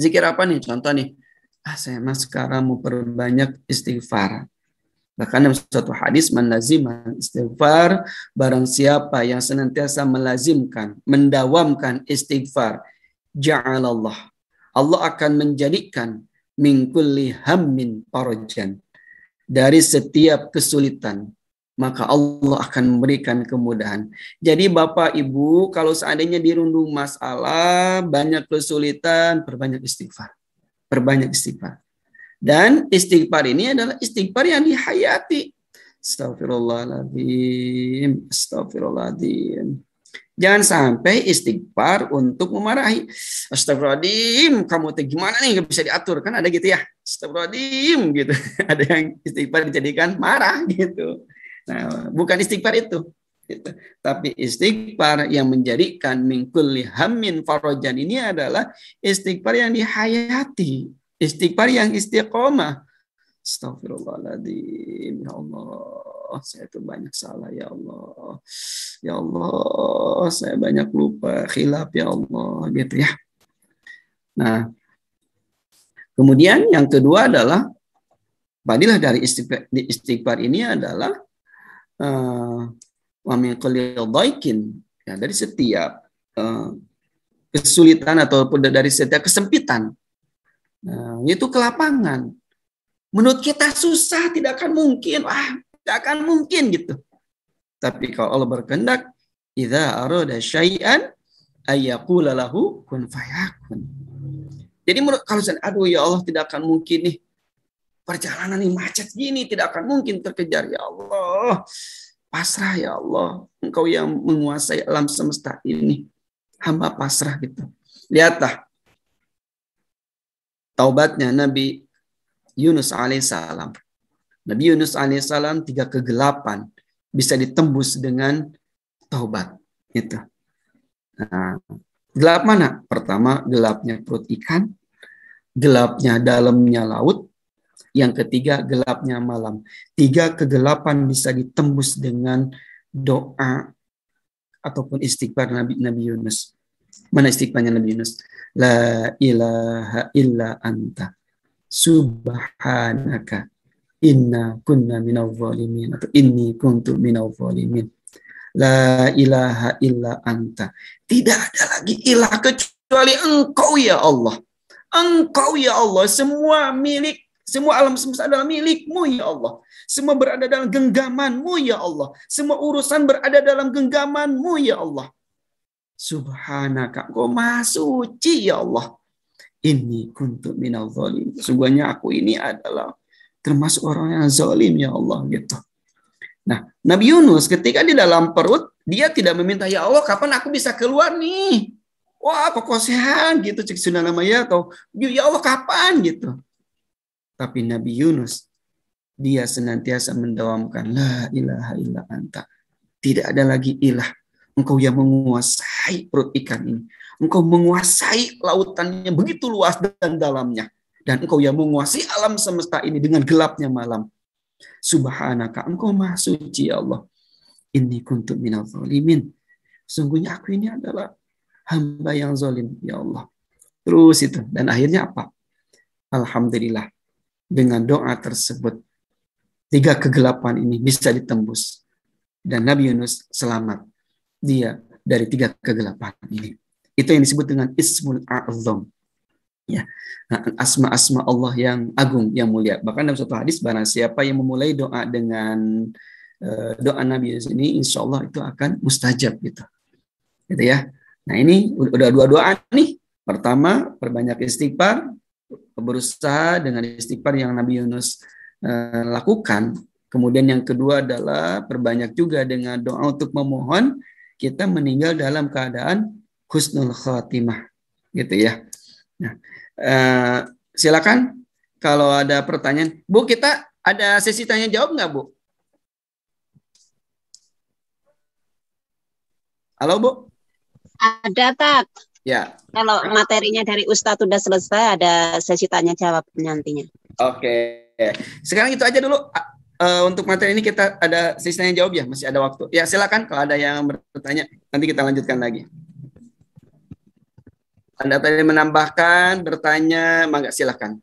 Zikir apa nih? Contoh nih. Saya sekarang mau perbanyak istighfar. Bahkan dalam suatu hadis, man lazima istighfar, barang siapa yang senantiasa melazimkan, mendawamkan istighfar, ja'alallah, Allah akan menjadikan min kulli hammin farajan, dari setiap kesulitan, maka Allah akan memberikan kemudahan. Jadi Bapak Ibu, kalau seandainya dirundung masalah, banyak kesulitan, perbanyak istighfar. Perbanyak istighfar. Dan istighfar ini adalah istighfar yang dihayati. Astagfirullahaladzim. Astagfirullahaladzim. Jangan sampai istighfar untuk memarahi. Astagfirullahaladzim. Kamu tuh gimana nih? Gak bisa diatur. Kan ada gitu ya. Astagfirullahaladzim. Gitu. Ada yang istighfar dijadikan marah gitu. Nah, bukan istighfar itu. Gitu. Tapi istighfar yang menjadikan min kulli hammin farajan ini adalah istighfar yang dihayati. Istighfar yang istiqomah. Astagfirullahaladzim. Ya Allah, saya itu banyak salah ya Allah. Ya Allah, saya banyak lupa, khilaf ya Allah, gitu ya. Nah, kemudian yang kedua adalah fadilah dari istighfar ini adalah wa min kulli dhaikin, ya, dari setiap kesulitan ataupun dari setiap kesempitan. Nah, itu kelapangan. Menurut kita susah, tidak akan mungkin. Tidak akan mungkin gitu. Tapi kalau Allah berkehendak, idza arada syai'an ayyaqula lahu kun fayakun. Jadi kalau aduh ya Allah, tidak akan mungkin nih. Perjalanan ini macet gini, tidak akan mungkin terkejar ya Allah. Pasrah ya Allah. Engkau yang menguasai alam semesta ini. Hamba pasrah gitu. Lihatlah taubatnya Nabi Yunus alaihissalam. Nabi Yunus alaihissalam 3 kegelapan bisa ditembus dengan taubat. Itu. Nah, gelap mana? Pertama, gelapnya perut ikan. Gelapnya dalamnya laut. Yang ketiga, gelapnya malam. 3 kegelapan bisa ditembus dengan doa ataupun istighfar Nabi Yunus. Mana istighfarnya Nabi Yunus? La ilaha illa anta subhanaka inna kunna minadh dhalimin, atau inni kuntu minadh dhalimin. La ilaha illa anta, tidak ada lagi ilah kecuali engkau ya Allah. Engkau ya Allah, semua alam semesta adalah milikmu ya Allah. Semua berada dalam genggamanmu ya Allah. Semua urusan berada dalam genggamanmu ya Allah. Subhanaka, engkau maha suci ya Allah. Inni kuntu minal zalim. Sungguhnya aku ini adalah termasuk orang yang zalim ya Allah gitu. Nah, Nabi Yunus ketika di dalam perut, dia tidak meminta ya Allah kapan aku bisa keluar nih. Wah, kokosehan gitu cek sunnah namanya, atau ya Allah kapan gitu. Tapi Nabi Yunus dia senantiasa mendawamkan la ilaha illa anta. Tidak ada lagi ilah. Engkau yang menguasai perut ikan ini. Engkau menguasai lautannya begitu luas dan dalamnya. Dan engkau yang menguasai alam semesta ini dengan gelapnya malam. Subhanaka, engkau maha suci ya Allah. Inni kuntu minadh dhalimin. Sungguhnya aku ini adalah hamba yang zalim, ya Allah. Terus itu. Dan akhirnya apa? Alhamdulillah. Dengan doa tersebut, 3 kegelapan ini bisa ditembus. Dan Nabi Yunus selamat. Dia dari 3 kegelapan ini. Itu yang disebut dengan Ismul A'zam. Ya, asma-asma Allah yang agung, yang mulia. Bahkan dalam satu hadis, barang siapa yang memulai doa dengan doa Nabi Yunus ini, insya Allah itu akan mustajab gitu ya. Nah ini udah 2 doa nih. Pertama, perbanyak istighfar, berusaha dengan istighfar yang Nabi Yunus lakukan. Kemudian yang kedua adalah perbanyak juga dengan doa untuk memohon kita meninggal dalam keadaan husnul khatimah, gitu ya. Nah, silakan kalau ada pertanyaan. Bu, kita ada sesi tanya jawab nggak, Bu? Halo, Bu? Ada, Tat. Ya. Kalau materinya dari Ustadz sudah selesai, ada sesi tanya jawab nantinya. Oke. Sekarang itu aja dulu. Untuk materi ini kita ada sesi tanya jawab ya, masih ada waktu. Ya, silakan kalau ada yang bertanya, nanti kita lanjutkan lagi. Anda tadi menambahkan, bertanya, mangga silakan.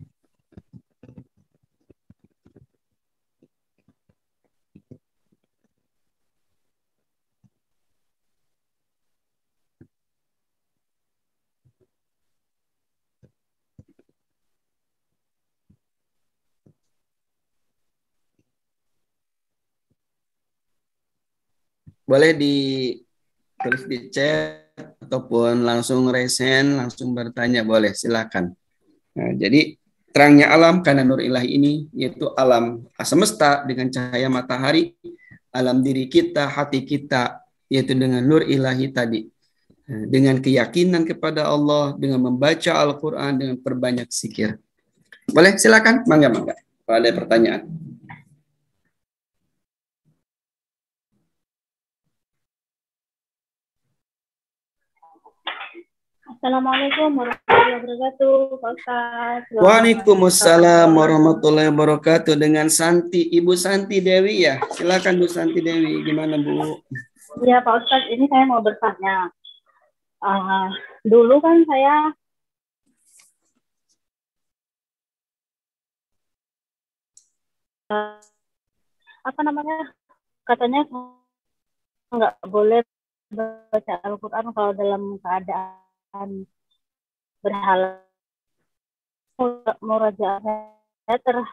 Boleh ditulis di chat ataupun langsung resen, langsung bertanya, boleh, silakan. Nah, jadi terangnya alam karena nur ilahi ini, yaitu alam semesta dengan cahaya matahari, alam diri kita, hati kita, yaitu dengan nur ilahi tadi. Dengan keyakinan kepada Allah, dengan membaca Al-Quran, dengan perbanyak zikir. Boleh, silakan, mangga. Kalau ada pertanyaan. Assalamualaikum warahmatullahi wabarakatuh, Pak Ustaz. Waalaikumsalam warahmatullahi wabarakatuh. Dengan Santi, Ibu Santi Dewi ya. Silakan Bu Santi Dewi. Gimana Bu? Ya Pak Ustaz, ini saya mau bertanya. Dulu kan saya katanya nggak boleh baca Al-Quran kalau dalam keadaan berhala. Murajaah saya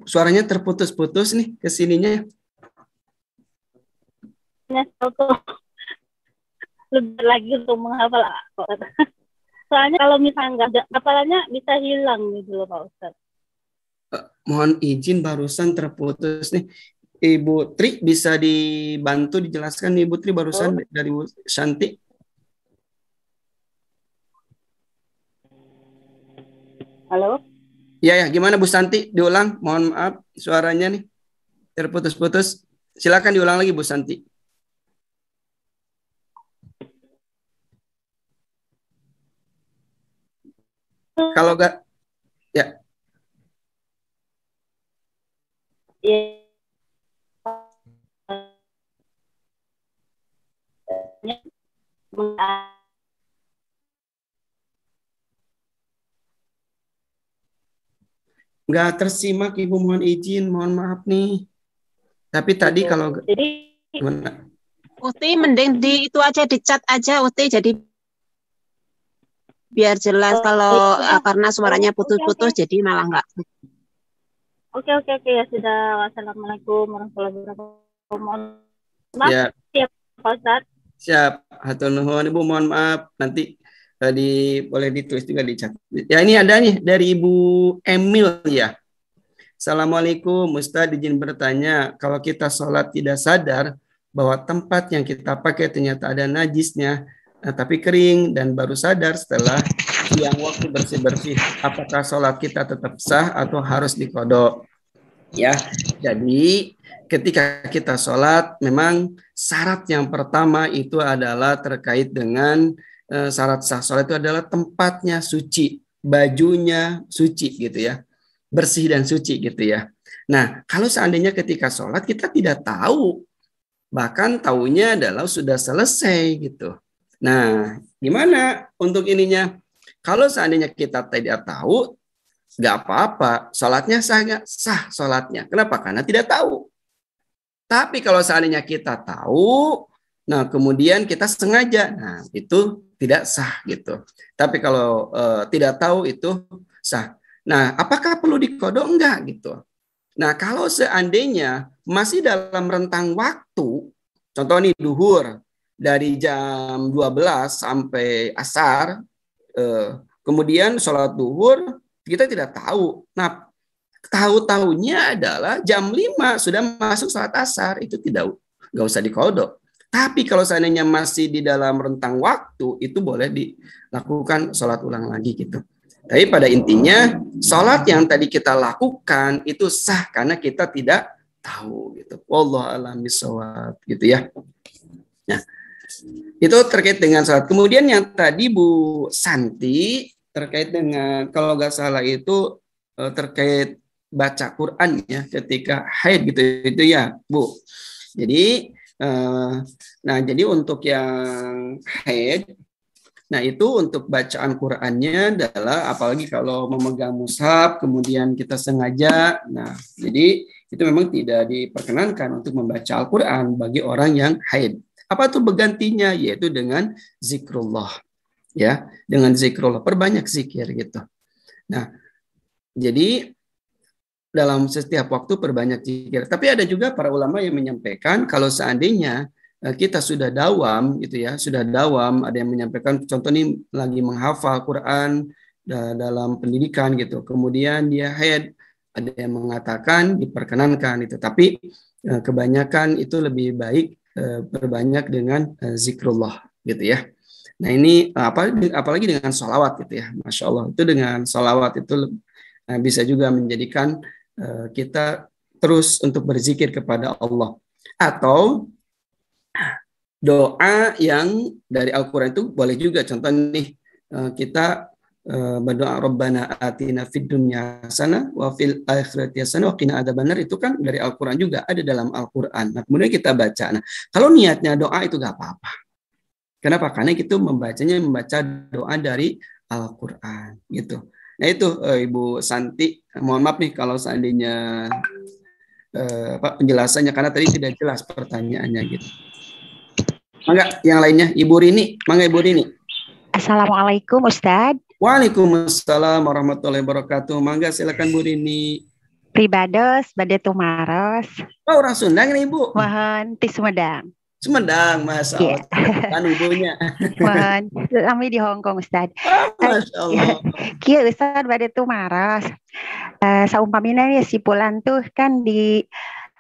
Suaranya terputus-putus nih kesininya. Lebih lagi untuk menghafal. Soalnya kalau misalnya nggak ada hafalannya bisa hilang gitu loh Pak Ustaz. Mohon izin barusan terputus nih. Ibu Tri bisa dibantu dijelaskan Ibu Tri barusan dari Bu Santi. Halo? Ya, gimana Bu Santi? Diulang, mohon maaf suaranya nih terputus-putus. Silakan diulang lagi Bu Santi. Kalau enggak, ya. Nggak tersimak Ibu, mohon izin, mohon maaf nih. Tapi tadi kalau gimana? Uti mending di itu aja, di chat aja Uti, jadi biar jelas. Kalau karena suaranya putus-putus jadi malah nggak. Oke ya sudah. Wassalamualaikum warahmatullahi wabarakatuh. Maaf ya Pak Ustaz. Siap, hatur nuhun Ibu, mohon maaf. Nanti boleh ditulis juga di chat. Ya, ini ada nih dari Ibu Emil ya. Assalamualaikum, Ustaz izin bertanya, kalau kita sholat tidak sadar bahwa tempat yang kita pakai ternyata ada najisnya, tapi kering dan baru sadar setelah yang waktu bersih-bersih, apakah sholat kita tetap sah atau harus diqodho? Ya, jadi ketika kita sholat, memang syarat yang pertama itu adalah terkait dengan syarat sah sholat itu adalah tempatnya suci, bajunya suci gitu ya, bersih dan suci gitu ya. Nah, kalau seandainya ketika sholat kita tidak tahu, bahkan taunya adalah sudah selesai gitu. Nah, gimana untuk ininya? Kalau seandainya kita tidak tahu, nggak apa-apa, sholatnya sah sholatnya. Kenapa? Karena tidak tahu. Tapi kalau seandainya kita tahu, nah kemudian kita sengaja, nah itu tidak sah gitu. Tapi kalau tidak tahu itu sah. Nah, apakah perlu dikodok? Enggak gitu. Nah, kalau seandainya masih dalam rentang waktu, contoh nih duhur, dari jam 12 sampai asar, kemudian sholat duhur, kita tidak tahu. Nah, tahu-tahunya adalah jam 5 sudah masuk sholat asar, itu nggak usah dikodok. Tapi kalau seandainya masih di dalam rentang waktu, itu boleh dilakukan sholat ulang lagi gitu. Tapi pada intinya, sholat yang tadi kita lakukan itu sah karena kita tidak tahu gitu. Wallahu a'lam bishawab gitu ya. Nah, itu terkait dengan sholat. Kemudian yang tadi Bu Santi terkait dengan kalau nggak salah itu terkait baca Quran ya ketika haid gitu itu ya Bu. Jadi nah jadi untuk yang haid, nah itu untuk bacaan Qurannya adalah apalagi kalau memegang mushaf kemudian kita sengaja, nah jadi itu memang tidak diperkenankan untuk membaca Al-Quran bagi orang yang haid. Apa tuh bergantinya? Yaitu dengan zikrullah ya, dengan zikrullah, perbanyak zikir gitu. Nah jadi dalam setiap waktu perbanyak zikir. Tapi ada juga para ulama yang menyampaikan kalau seandainya kita sudah dawam gitu ya, sudah dawam, ada yang menyampaikan contoh ini lagi menghafal Quran dalam pendidikan gitu. Kemudian dia haid, ada yang mengatakan diperkenankan itu. Tapi kebanyakan itu lebih baik berbanyak dengan zikrullah gitu ya. Nah ini apalagi dengan sholawat gitu ya, Masya Allah. Itu dengan sholawat itu bisa juga menjadikan kita terus untuk berzikir kepada Allah. Atau doa yang dari Al-Quran itu boleh juga. Contoh nih kita berdoa Rabbana atina fid dunya hasanah wa fil akhirati hasanah wa qina adzabannar, itu kan dari Al-Quran juga, ada dalam Al-Quran. Nah kemudian kita baca. Nah kalau niatnya doa itu gak apa-apa. Kenapa? Karena itu membaca doa dari Al-Quran gitu. Nah itu Ibu Santi, mohon maaf nih kalau seandainya penjelasannya karena tadi tidak jelas pertanyaannya gitu. Mangga yang lainnya Ibu Rini, mangga Ibu Rini. Assalamualaikum Ustadz. Waalaikumsalam warahmatullahi wabarakatuh. Mangga silakan Bu Rini. Pribados bade tumaros. Oh, orang Sunda nih Ibu. Mohon ti Sumedang. Sumedang, Mas. Yeah. Kan ibunya. Mohon, kami di Hong Kong Ustadz. Masya Allah. Kia Ustadz bade tumaros. Saumpamina nih si Pulan tuh kan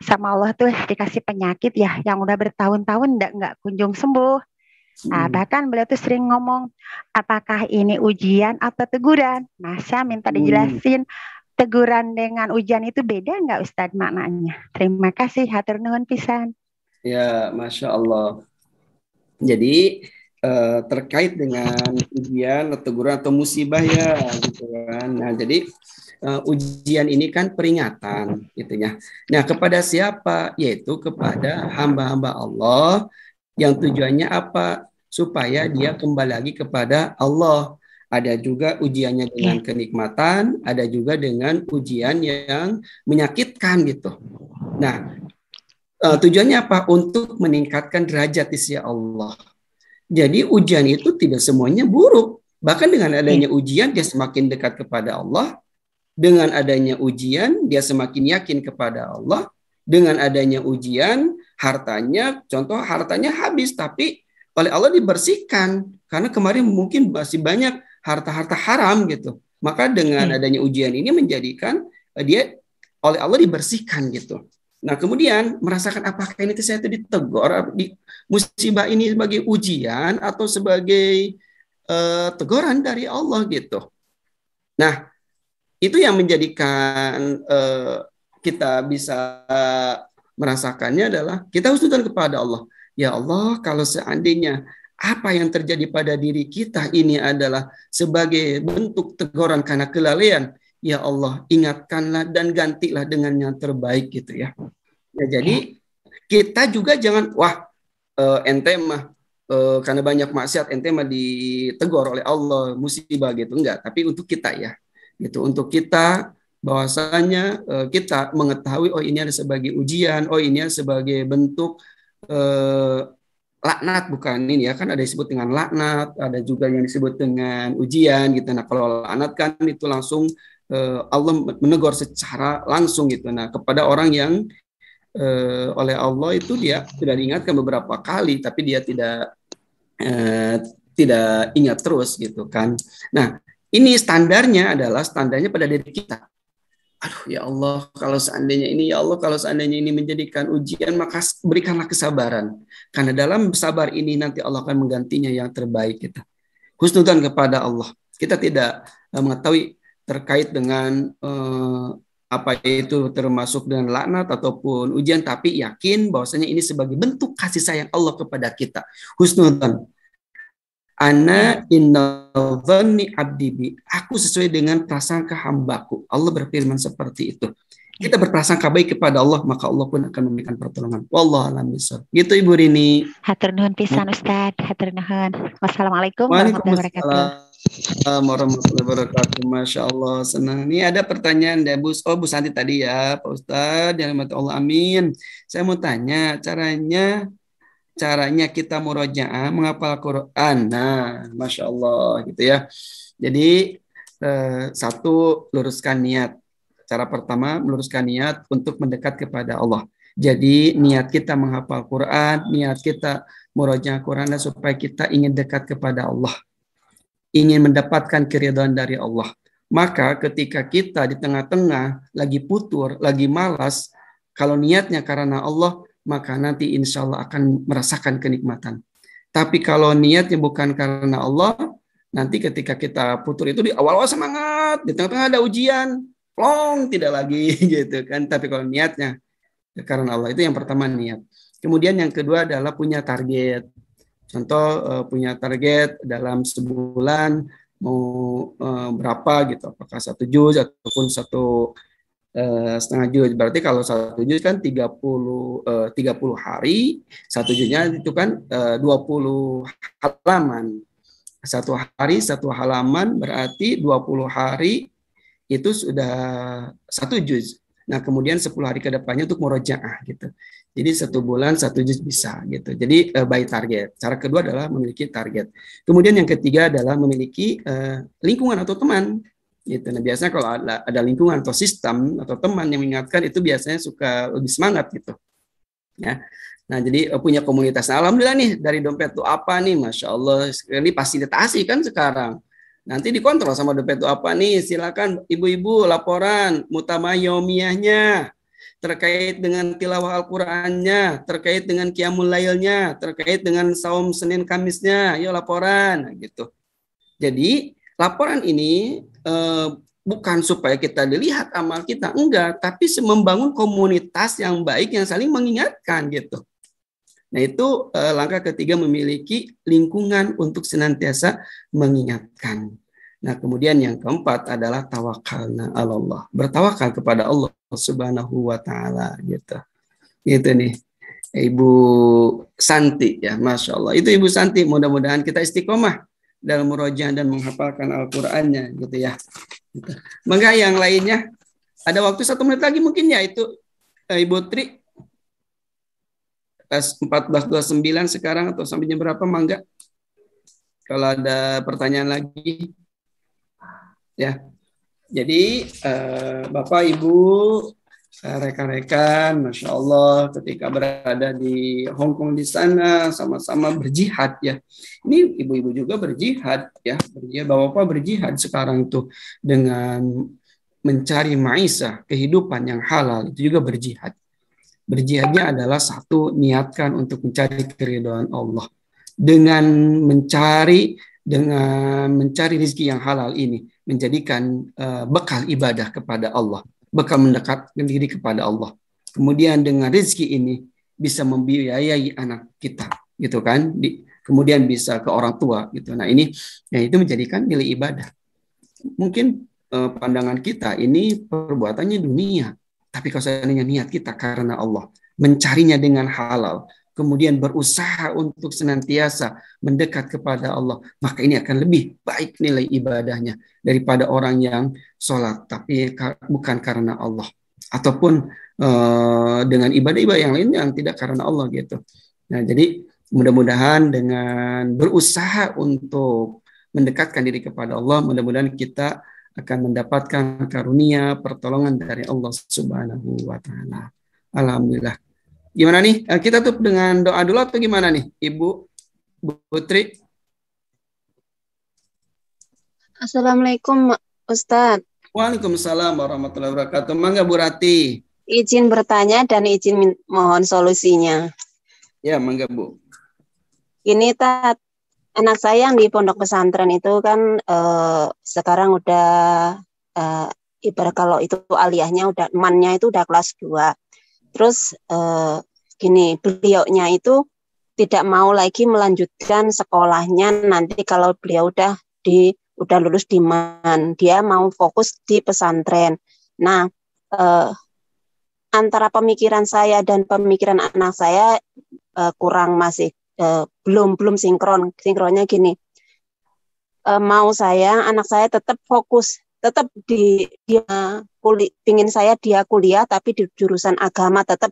sama Allah tuh dikasih penyakit ya yang udah bertahun-tahun nggak kunjung sembuh. Nah, bahkan beliau tuh sering ngomong, apakah ini ujian atau teguran? Masa minta dijelasin teguran dengan ujian itu beda nggak Ustadz maknanya? Terima kasih, hatur nuhun pisan. Ya, Masya Allah. Jadi terkait dengan ujian atau teguran atau musibah ya gitu kan. Nah jadi ujian ini kan peringatan gitu ya. Nah kepada siapa? Yaitu kepada hamba-hamba Allah yang tujuannya apa? Supaya dia kembali lagi kepada Allah. Ada juga ujiannya dengan kenikmatan, ada juga dengan ujian yang menyakitkan gitu. Nah tujuannya apa? Untuk meningkatkan derajat di sisi Allah. Jadi ujian itu tidak semuanya buruk. Bahkan dengan adanya ujian dia semakin dekat kepada Allah. Dengan adanya ujian dia semakin yakin kepada Allah. Dengan adanya ujian hartanya, contoh hartanya habis tapi oleh Allah dibersihkan. Karena kemarin mungkin masih banyak harta-harta haram gitu. Maka dengan adanya ujian ini menjadikan dia oleh Allah dibersihkan gitu. Nah kemudian merasakan apakah ini saya itu ditegur, di musibah ini sebagai ujian atau sebagai teguran dari Allah gitu. Nah itu yang menjadikan kita bisa merasakannya adalah kita husnudzon kepada Allah. Ya Allah, kalau seandainya apa yang terjadi pada diri kita ini adalah sebagai bentuk teguran karena kelalaian, ya Allah ingatkanlah dan gantilah dengan yang terbaik gitu ya. Ya jadi kita juga jangan ente mah karena banyak maksiat ente mah ditegur oleh Allah musibah gitu, enggak, tapi untuk kita ya gitu, untuk kita bahwasanya kita mengetahui ini ada sebagai ujian, ini ada sebagai bentuk laknat, bukan ini ya, kan ada disebut dengan laknat, ada juga yang disebut dengan ujian gitu. Nah kalau laknat kan itu langsung Allah menegur secara langsung gitu. Nah kepada orang yang oleh Allah itu dia sudah diingatkan beberapa kali, tapi dia tidak ingat terus gitu kan. Nah ini standarnya pada diri kita. Aduh ya Allah, kalau seandainya ini menjadikan ujian, maka berikanlah kesabaran. Karena dalam sabar ini nanti Allah akan menggantinya yang terbaik kita. Husnudzan kepada Allah. Kita tidak mengetahui terkait dengan apa itu termasuk dengan laknat ataupun ujian, tapi yakin bahwasanya ini sebagai bentuk kasih sayang Allah kepada kita. Husnudzan. Ana innal dhanni abdi bi. Aku sesuai dengan prasangka hambaku. Allah berfirman seperti itu. Kita berprasangka baik kepada Allah, maka Allah pun akan memberikan pertolongan. Wallahu a'lam bishawab. Gitu Ibu Rini. Hatur nuhun pisan Ustaz. Hatur nuhun. Wassalamualaikum warahmatullahi wabarakatuh. Waalaikumsalam warahmatullahi wabarakatuh. Masya Allah, senang. Ini ada pertanyaan dari Bu Santi tadi ya, Pak Ustadz. Yang dirahmati Allah, amin. Saya mau tanya, caranya kita murojaah menghafal Quran. Nah, Masya Allah gitu ya. Jadi satu, luruskan niat. Cara pertama, meluruskan niat untuk mendekat kepada Allah. Jadi niat kita menghafal Quran, niat kita murojaah Quran supaya kita ingin dekat kepada Allah, ingin mendapatkan keridhaan dari Allah. Maka ketika kita di tengah-tengah lagi putur, lagi malas, kalau niatnya karena Allah, maka nanti insya Allah akan merasakan kenikmatan. Tapi kalau niatnya bukan karena Allah, nanti ketika kita putur itu di awal-awal semangat, di tengah-tengah ada ujian, plong, tidak lagi gitu kan. Tapi kalau niatnya karena Allah, itu yang pertama niat. Kemudian yang kedua adalah punya target. Contoh punya target dalam sebulan mau berapa gitu, apakah 1 juz ataupun 1,5 juz. Berarti kalau 1 juz kan 30 hari, 1 juznya itu kan 20 halaman. 1 hari 1 halaman berarti 20 hari itu sudah 1 juz. Nah, kemudian 10 hari ke depannya untuk murojaah gitu. Jadi 1 bulan 1 juz bisa gitu. Jadi by target. Cara kedua adalah memiliki target. Kemudian yang ketiga adalah memiliki lingkungan atau teman. Gitu. Nah, biasanya kalau ada lingkungan atau sistem atau teman yang mengingatkan, itu biasanya suka lebih semangat gitu. Ya. Nah, jadi punya komunitas. Nah, alhamdulillah nih dari dompet itu apa nih, Masya Allah, ini fasilitasi kan sekarang. Nanti dikontrol sama dompet itu apa nih, silakan ibu-ibu laporan mutamayyomiyahnya, terkait dengan tilawah Al-Qur'annya, terkait dengan qiyamul lailnya, terkait dengan saum Senin Kamisnya, yuk laporan gitu. Jadi laporan ini bukan supaya kita dilihat amal kita, enggak, tapi membangun komunitas yang baik yang saling mengingatkan gitu. Nah itu langkah ketiga, memiliki lingkungan untuk senantiasa mengingatkan. Nah kemudian yang keempat adalah tawakalna Allah, bertawakal kepada Allah Subhanahu wa Ta'ala gitu. Gitu nih Ibu Santi ya, Masya Allah. Itu Ibu Santi, mudah-mudahan kita istiqomah dalam murojaah dan menghafalkan Al-Qur'annya gitu ya. Gitu. Maka yang lainnya ada waktu 1 menit lagi mungkin ya, itu Ibu Tri 14.29 sekarang atau sampai jam berapa, mangga kalau ada pertanyaan lagi ya. Jadi Bapak Ibu rekan-rekan, Masya Allah, ketika berada di Hongkong di sana sama-sama berjihad ya. Ini ibu-ibu juga berjihad ya, Bapak-bapak berjihad sekarang tuh dengan mencari maisha, kehidupan yang halal, itu juga berjihad. Berjihadnya adalah satu, niatkan untuk mencari keridhaan Allah. Dengan mencari rezeki yang halal ini, menjadikan bekal ibadah kepada Allah, bekal mendekatkan diri kepada Allah. Kemudian dengan rezeki ini bisa membiayai anak kita, gitu kan? Kemudian bisa ke orang tua, gitu. Nah ini, ya itu menjadikan nilai ibadah. Mungkin pandangan kita ini perbuatannya dunia. Tapi kalau seandainya niat kita karena Allah, mencarinya dengan halal, kemudian berusaha untuk senantiasa mendekat kepada Allah, maka ini akan lebih baik nilai ibadahnya daripada orang yang sholat tapi bukan karena Allah, ataupun dengan ibadah-ibadah yang lain yang tidak karena Allah gitu. Nah, jadi mudah-mudahan dengan berusaha untuk mendekatkan diri kepada Allah, mudah-mudahan kita akan mendapatkan karunia pertolongan dari Allah Subhanahu wa taala. Alhamdulillah. Gimana nih? Kita tutup dengan doa dulu atau gimana nih, Ibu Putri? Assalamualaikum Ustadz. Waalaikumsalam warahmatullahi wabarakatuh. Mangga Bu Rati. Izin bertanya dan izin mohon solusinya. Ya, mangga Bu. Ini Tat, anak saya yang di pondok pesantren itu kan sekarang udah ibarat kalau itu aliyahnya udah mannya itu udah kelas 2. Terus gini, beliaunya itu tidak mau lagi melanjutkan sekolahnya nanti kalau beliau udah lulus di man, dia mau fokus di pesantren. Nah, antara pemikiran saya dan pemikiran anak saya kurang masih belum sinkron. Sinkronnya gini, mau saya anak saya tetap fokus, tetap pingin saya dia kuliah tapi di jurusan agama tetap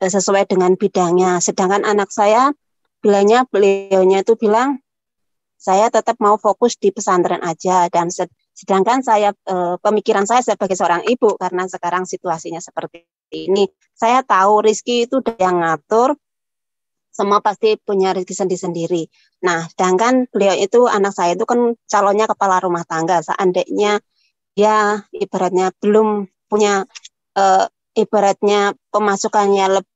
sesuai dengan bidangnya. Sedangkan anak saya beliaunya itu bilang saya tetap mau fokus di pesantren aja, dan sedangkan saya pemikiran saya sebagai seorang ibu karena sekarang situasinya seperti ini, saya tahu rezeki itu yang ngatur. Semua pasti punya rezeki sendiri-sendiri. Nah, sedangkan beliau itu, anak saya itu kan calonnya kepala rumah tangga. Seandainya dia ibaratnya belum punya, ibaratnya pemasukannya lebih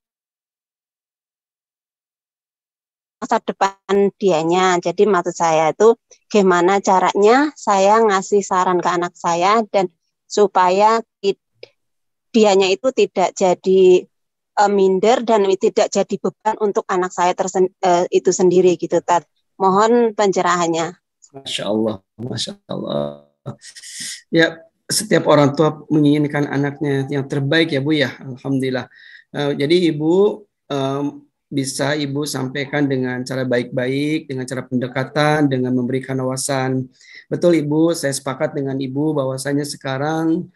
masa depan dianya. Jadi maksud saya itu gimana caranya saya ngasih saran ke anak saya dan supaya dianya itu tidak jadi minder dan tidak jadi beban untuk anak saya itu sendiri gitu, Tat. Mohon pencerahannya. Masya Allah, Masya Allah. Ya, setiap orang tua menginginkan anaknya yang terbaik ya Bu ya, Alhamdulillah. Jadi Ibu bisa Ibu sampaikan dengan cara baik-baik, dengan cara pendekatan, dengan memberikan wawasan. Betul Ibu, saya sepakat dengan Ibu bahwasanya sekarang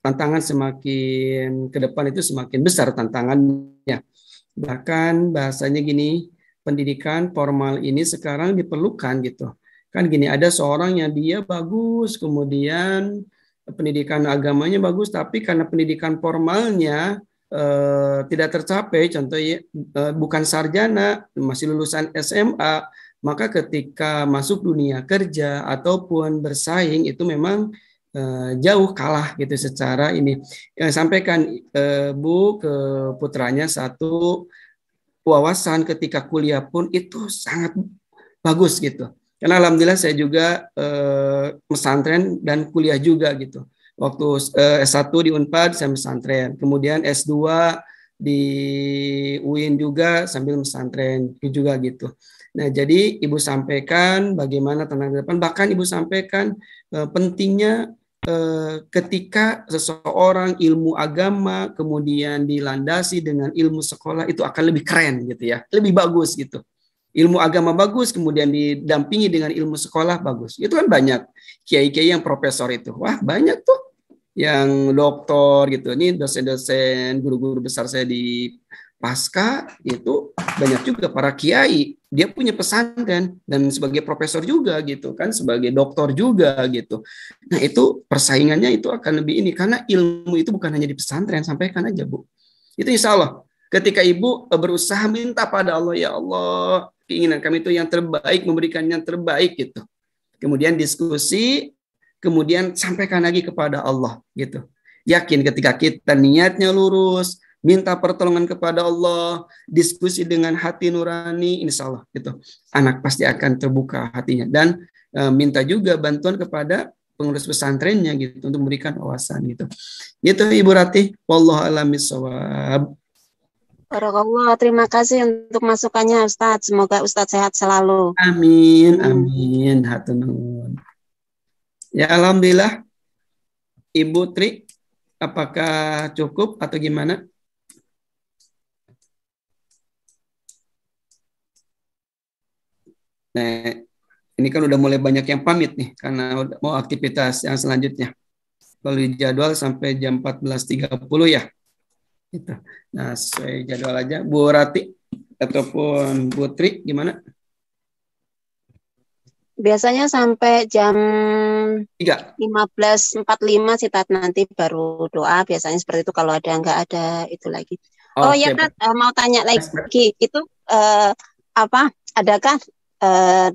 tantangan semakin ke depan itu semakin besar tantangannya. Bahkan bahasanya gini, pendidikan formal ini sekarang diperlukan gitu. Kan gini, ada seorang yang dia bagus, kemudian pendidikan agamanya bagus, tapi karena pendidikan formalnya tidak tercapai, contohnya bukan sarjana, masih lulusan SMA, maka ketika masuk dunia kerja ataupun bersaing itu memang jauh kalah gitu secara ini. Sampaikan Bu ke putranya satu wawasan ketika kuliah pun itu sangat bagus gitu. Karena alhamdulillah saya juga pesantren dan kuliah juga gitu. Waktu S1 di Unpad saya pesantren, kemudian S2 di UIN juga sambil pesantren juga gitu. Nah, jadi Ibu sampaikan bagaimana tenaga depan, bahkan Ibu sampaikan pentingnya ketika seseorang ilmu agama kemudian dilandasi dengan ilmu sekolah itu akan lebih keren gitu ya, lebih bagus gitu. Ilmu agama bagus kemudian didampingi dengan ilmu sekolah bagus. Itu kan banyak kiai-kiai yang profesor itu. Wah, banyak tuh yang doktor gitu. Ini dosen-dosen, guru-guru besar saya di Pasca itu banyak juga para kiai, dia punya pesantren dan sebagai profesor juga gitu kan, sebagai doktor juga gitu. Nah, itu persaingannya itu akan lebih ini karena ilmu itu bukan hanya di pesantren, sampaikan aja Bu. Itu insya Allah ketika Ibu berusaha minta pada Allah, ya Allah, keinginan kami itu yang terbaik, memberikan yang terbaik gitu. Kemudian diskusi, kemudian sampaikan lagi kepada Allah gitu. Yakin ketika kita niatnya lurus, minta pertolongan kepada Allah, diskusi dengan hati nurani, insya Allah gitu. Anak pasti akan terbuka hatinya dan minta juga bantuan kepada pengurus pesantrennya gitu untuk memberikan wawasan gitu. Gitu Ibu Ratih, wallahu a'lam bishawab. Barakallah, terima kasih untuk masukannya Ustadz. Semoga Ustadz sehat selalu. Amin, amin. Hatur nuhun. Ya alhamdulillah Ibu Tri, apakah cukup atau gimana? Nah, ini kan udah mulai banyak yang pamit nih karena udah mau aktivitas yang selanjutnya. Kalau jadwal sampai jam 14.30 ya. Gitu. Nah, sesuai jadwal aja. Bu Rati ataupun Bu Tri gimana? Biasanya sampai jam 3. 15.45 sih Tat, nanti baru doa. Biasanya seperti itu kalau ada nggak ada itu lagi. Oh ya Tat, mau tanya lagi. Itu apa? Adakah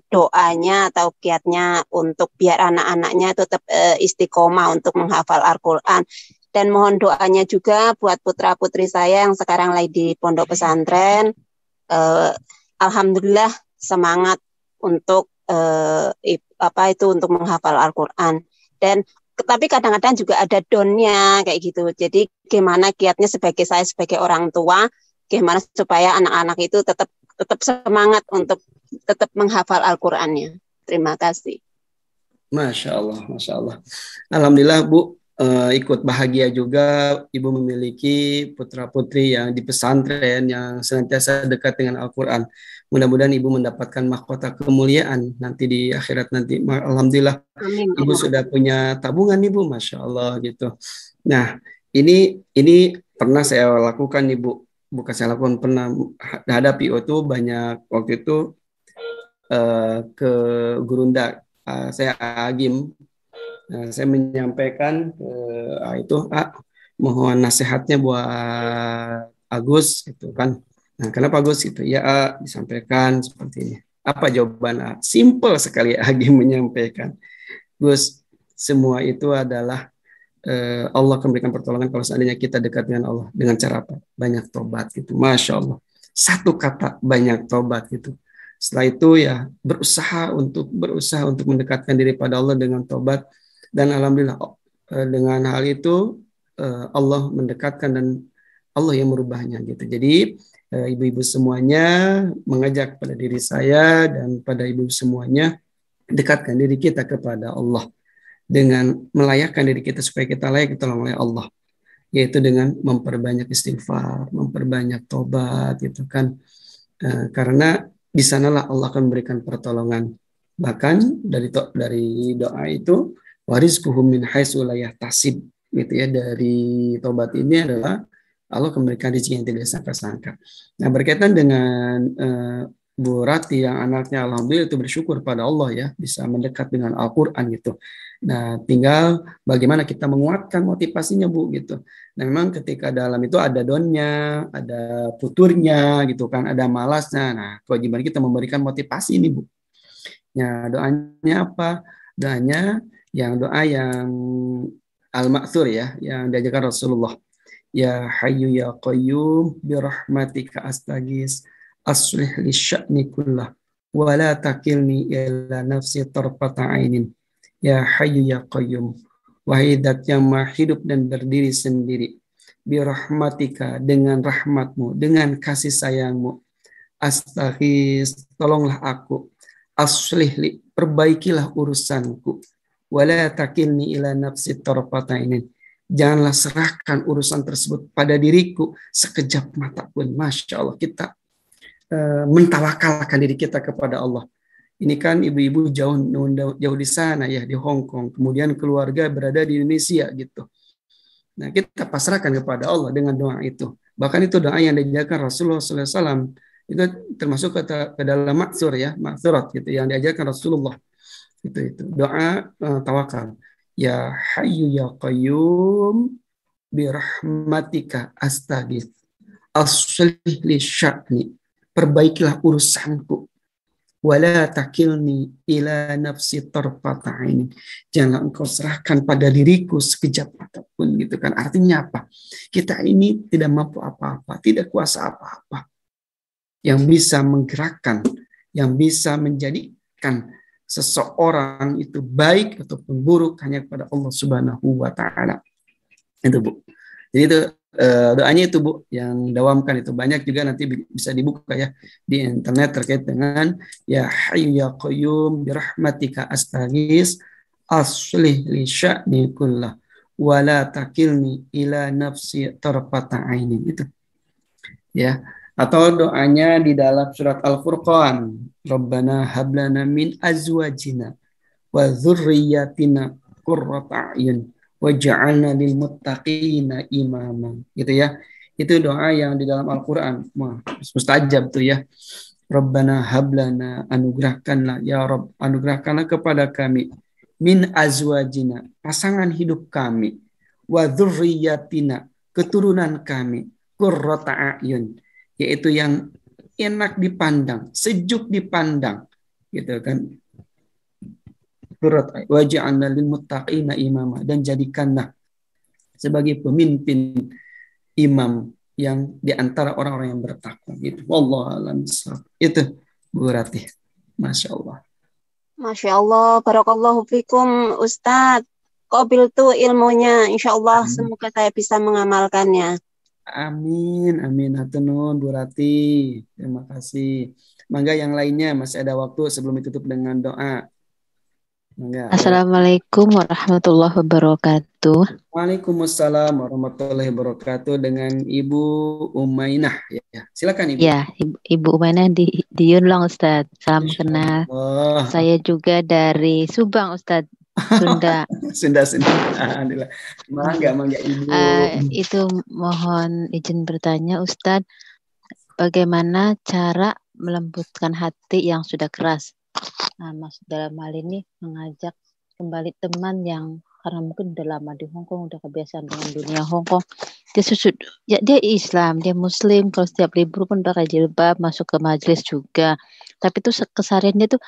doanya atau kiatnya untuk biar anak-anaknya tetap istiqomah untuk menghafal Al-Quran, dan mohon doanya juga buat putra-putri saya yang sekarang lagi di pondok pesantren. Alhamdulillah semangat untuk untuk menghafal Al-Quran, dan tapi kadang-kadang juga ada downnya kayak gitu. Jadi gimana kiatnya saya sebagai orang tua, gimana supaya anak-anak itu tetap semangat untuk tetap menghafal Al-Qur'annya. Terima kasih. Masya Allah, Masya Allah. Alhamdulillah Bu, ikut bahagia juga Ibu memiliki putra-putri yang di pesantren yang senantiasa dekat dengan Al-Quran. Mudah-mudahan Ibu mendapatkan mahkota kemuliaan nanti di akhirat nanti. Alhamdulillah, amin, Ibu sudah punya tabungan Ibu, Masya Allah gitu. Nah, ini pernah saya lakukan Ibu. Bukan saya lakukan, pernah hadapi itu banyak waktu itu ke Gurunda. Saya Agim, saya menyampaikan mohon nasihatnya buat Agus itu kan. Nah, kenapa Agus itu? Ya, disampaikan seperti ini. Apa jawaban? Simple sekali Agim menyampaikan. Gus, semua itu adalah Allah akan memberikan pertolongan kalau seandainya kita dekat dengan Allah dengan cara apa? Banyak tobat gitu. Masya Allah. Satu kata, banyak tobat gitu. Setelah itu ya berusaha untuk mendekatkan diri pada Allah dengan tobat, dan alhamdulillah dengan hal itu Allah mendekatkan dan Allah yang merubahnya gitu. Jadi ibu-ibu semuanya mengajak pada diri saya dan pada ibu semuanya, dekatkan diri kita kepada Allah dengan melayakkan diri kita supaya kita layak ditolong oleh Allah, yaitu dengan memperbanyak istighfar, memperbanyak tobat gitu kan. Karena di sanalah Allah akan memberikan pertolongan. Bahkan dari doa itu, warizquhum min haitsu la yahtasib gitu ya, dari tobat ini adalah Allah akan memberikan rezeki yang tidak sangka-sangka. Nah, berkaitan dengan Bu Rati yang anaknya alhamdulillah itu bersyukur pada Allah ya bisa mendekat dengan Al-Qur'an gitu. Nah, tinggal bagaimana kita menguatkan motivasinya Bu gitu. Nah, memang ketika dalam itu ada downnya, ada futurnya gitu kan, ada malasnya. Nah, kewajiban kita memberikan motivasi ini Bu. Ya, doanya apa? Doanya doa yang al-ma'thur ya, yang diajarkan Rasulullah. Ya Hayyu ya Qayyum bi rahmatika astaghis aslih li sya'ni kullah wa la takilni ila nafsi tarfata ainin. Ya Hayyu ya Qayyum, wahai zat yang maha hidup dan berdiri sendiri, bi rahmatika, dengan rahmatmu, dengan kasih sayangmu, astaghis, tolonglah aku, aslih li, perbaikilah urusanku, wa la takilni ila nafsi tarfata ainin, janganlah serahkan urusan tersebut pada diriku sekejap mata pun. Masya Allah, kita mentawakalkan diri kita kepada Allah. Ini kan ibu-ibu jauh di sana ya, di Hong Kong. Kemudian keluarga berada di Indonesia gitu. Nah, kita pasrahkan kepada Allah dengan doa itu. Bahkan itu doa yang diajarkan Rasulullah SAW. Itu termasuk ke dalam maksur ya, maksurat gitu, yang diajarkan Rasulullah. Itu doa tawakal. Ya Hayyu ya Qayyum bi rahmatika astaghits aslih li sya'ni, perbaikilah urusanku, wala takilni ila nafsi tarfata ainin, janganlah engkau serahkan pada diriku sekejap mata pun gitu kan. Artinya apa? Kita ini tidak mampu apa-apa, tidak kuasa apa-apa. Yang bisa menggerakkan, yang bisa menjadikan seseorang itu baik ataupun buruk hanya kepada Allah Subhanahu wa taala. Itu Bu. Jadi itu doanya itu Bu yang dawamkan, itu banyak juga nanti bisa dibuka ya di internet terkait dengan ya Hayyu ya Qayyum bi rahmatika astaghits aslih li sya'ni kullah wala takilni ila nafsi tarfata ainin. Itu ya. Atau doanya di dalam surat Al-Furqan, Rabbana hablana min azwajina wa dzurriyyatina qurrata a'yun waj'alna lil muttaqina imama. Gitu ya. Itu doa yang di dalam Al-Qur'an. Wah, mustajab tuh ya. Rabbana hablana, anugerahkanlah ya Rabb, anugerahkanlah kepada kami min azwajina, pasangan hidup kami, wa dzurriyyatina, keturunan kami, qurrata a'yun, yaitu yang enak dipandang, sejuk dipandang, gitu kan. Waj'alna lil muttaqina imama, dan jadikanlah sebagai pemimpin imam yang di antara orang-orang yang bertakwa gitu. Wallahu a'lam bishawab. Itu Bu Ratih. Masya Allah. Masya Allah, barakallahu fikum Ustadz. Qabil tuh ilmunya, insya Allah semoga saya bisa mengamalkannya. Amin, amin. Hatunun Bu Ratih. Terima kasih. Mangga yang lainnya, masih ada waktu sebelum ditutup dengan doa. Mangga. Assalamualaikum warahmatullahi wabarakatuh. Waalaikumsalam warahmatullahi wabarakatuh, dengan Ibu Umainah ya. Silakan Ibu. Ya, Ibu Umainah di Yunlong Ustadz. Salam kenal. Saya juga dari Subang Ustadz, Sunda. Sunda. Alhamdulillah. Mangga Ibu. Itu mohon izin bertanya Ustadz, bagaimana cara melembutkan hati yang sudah keras? Nah, maksud dalam hal ini mengajak kembali teman yang karena mungkin udah lama di Hongkong, udah kebiasaan dengan dunia Hongkong. Dia Islam, dia Muslim, kalau setiap libur pun pakai jilbab, masuk ke majelis juga. Tapi itu keseharian dia tuh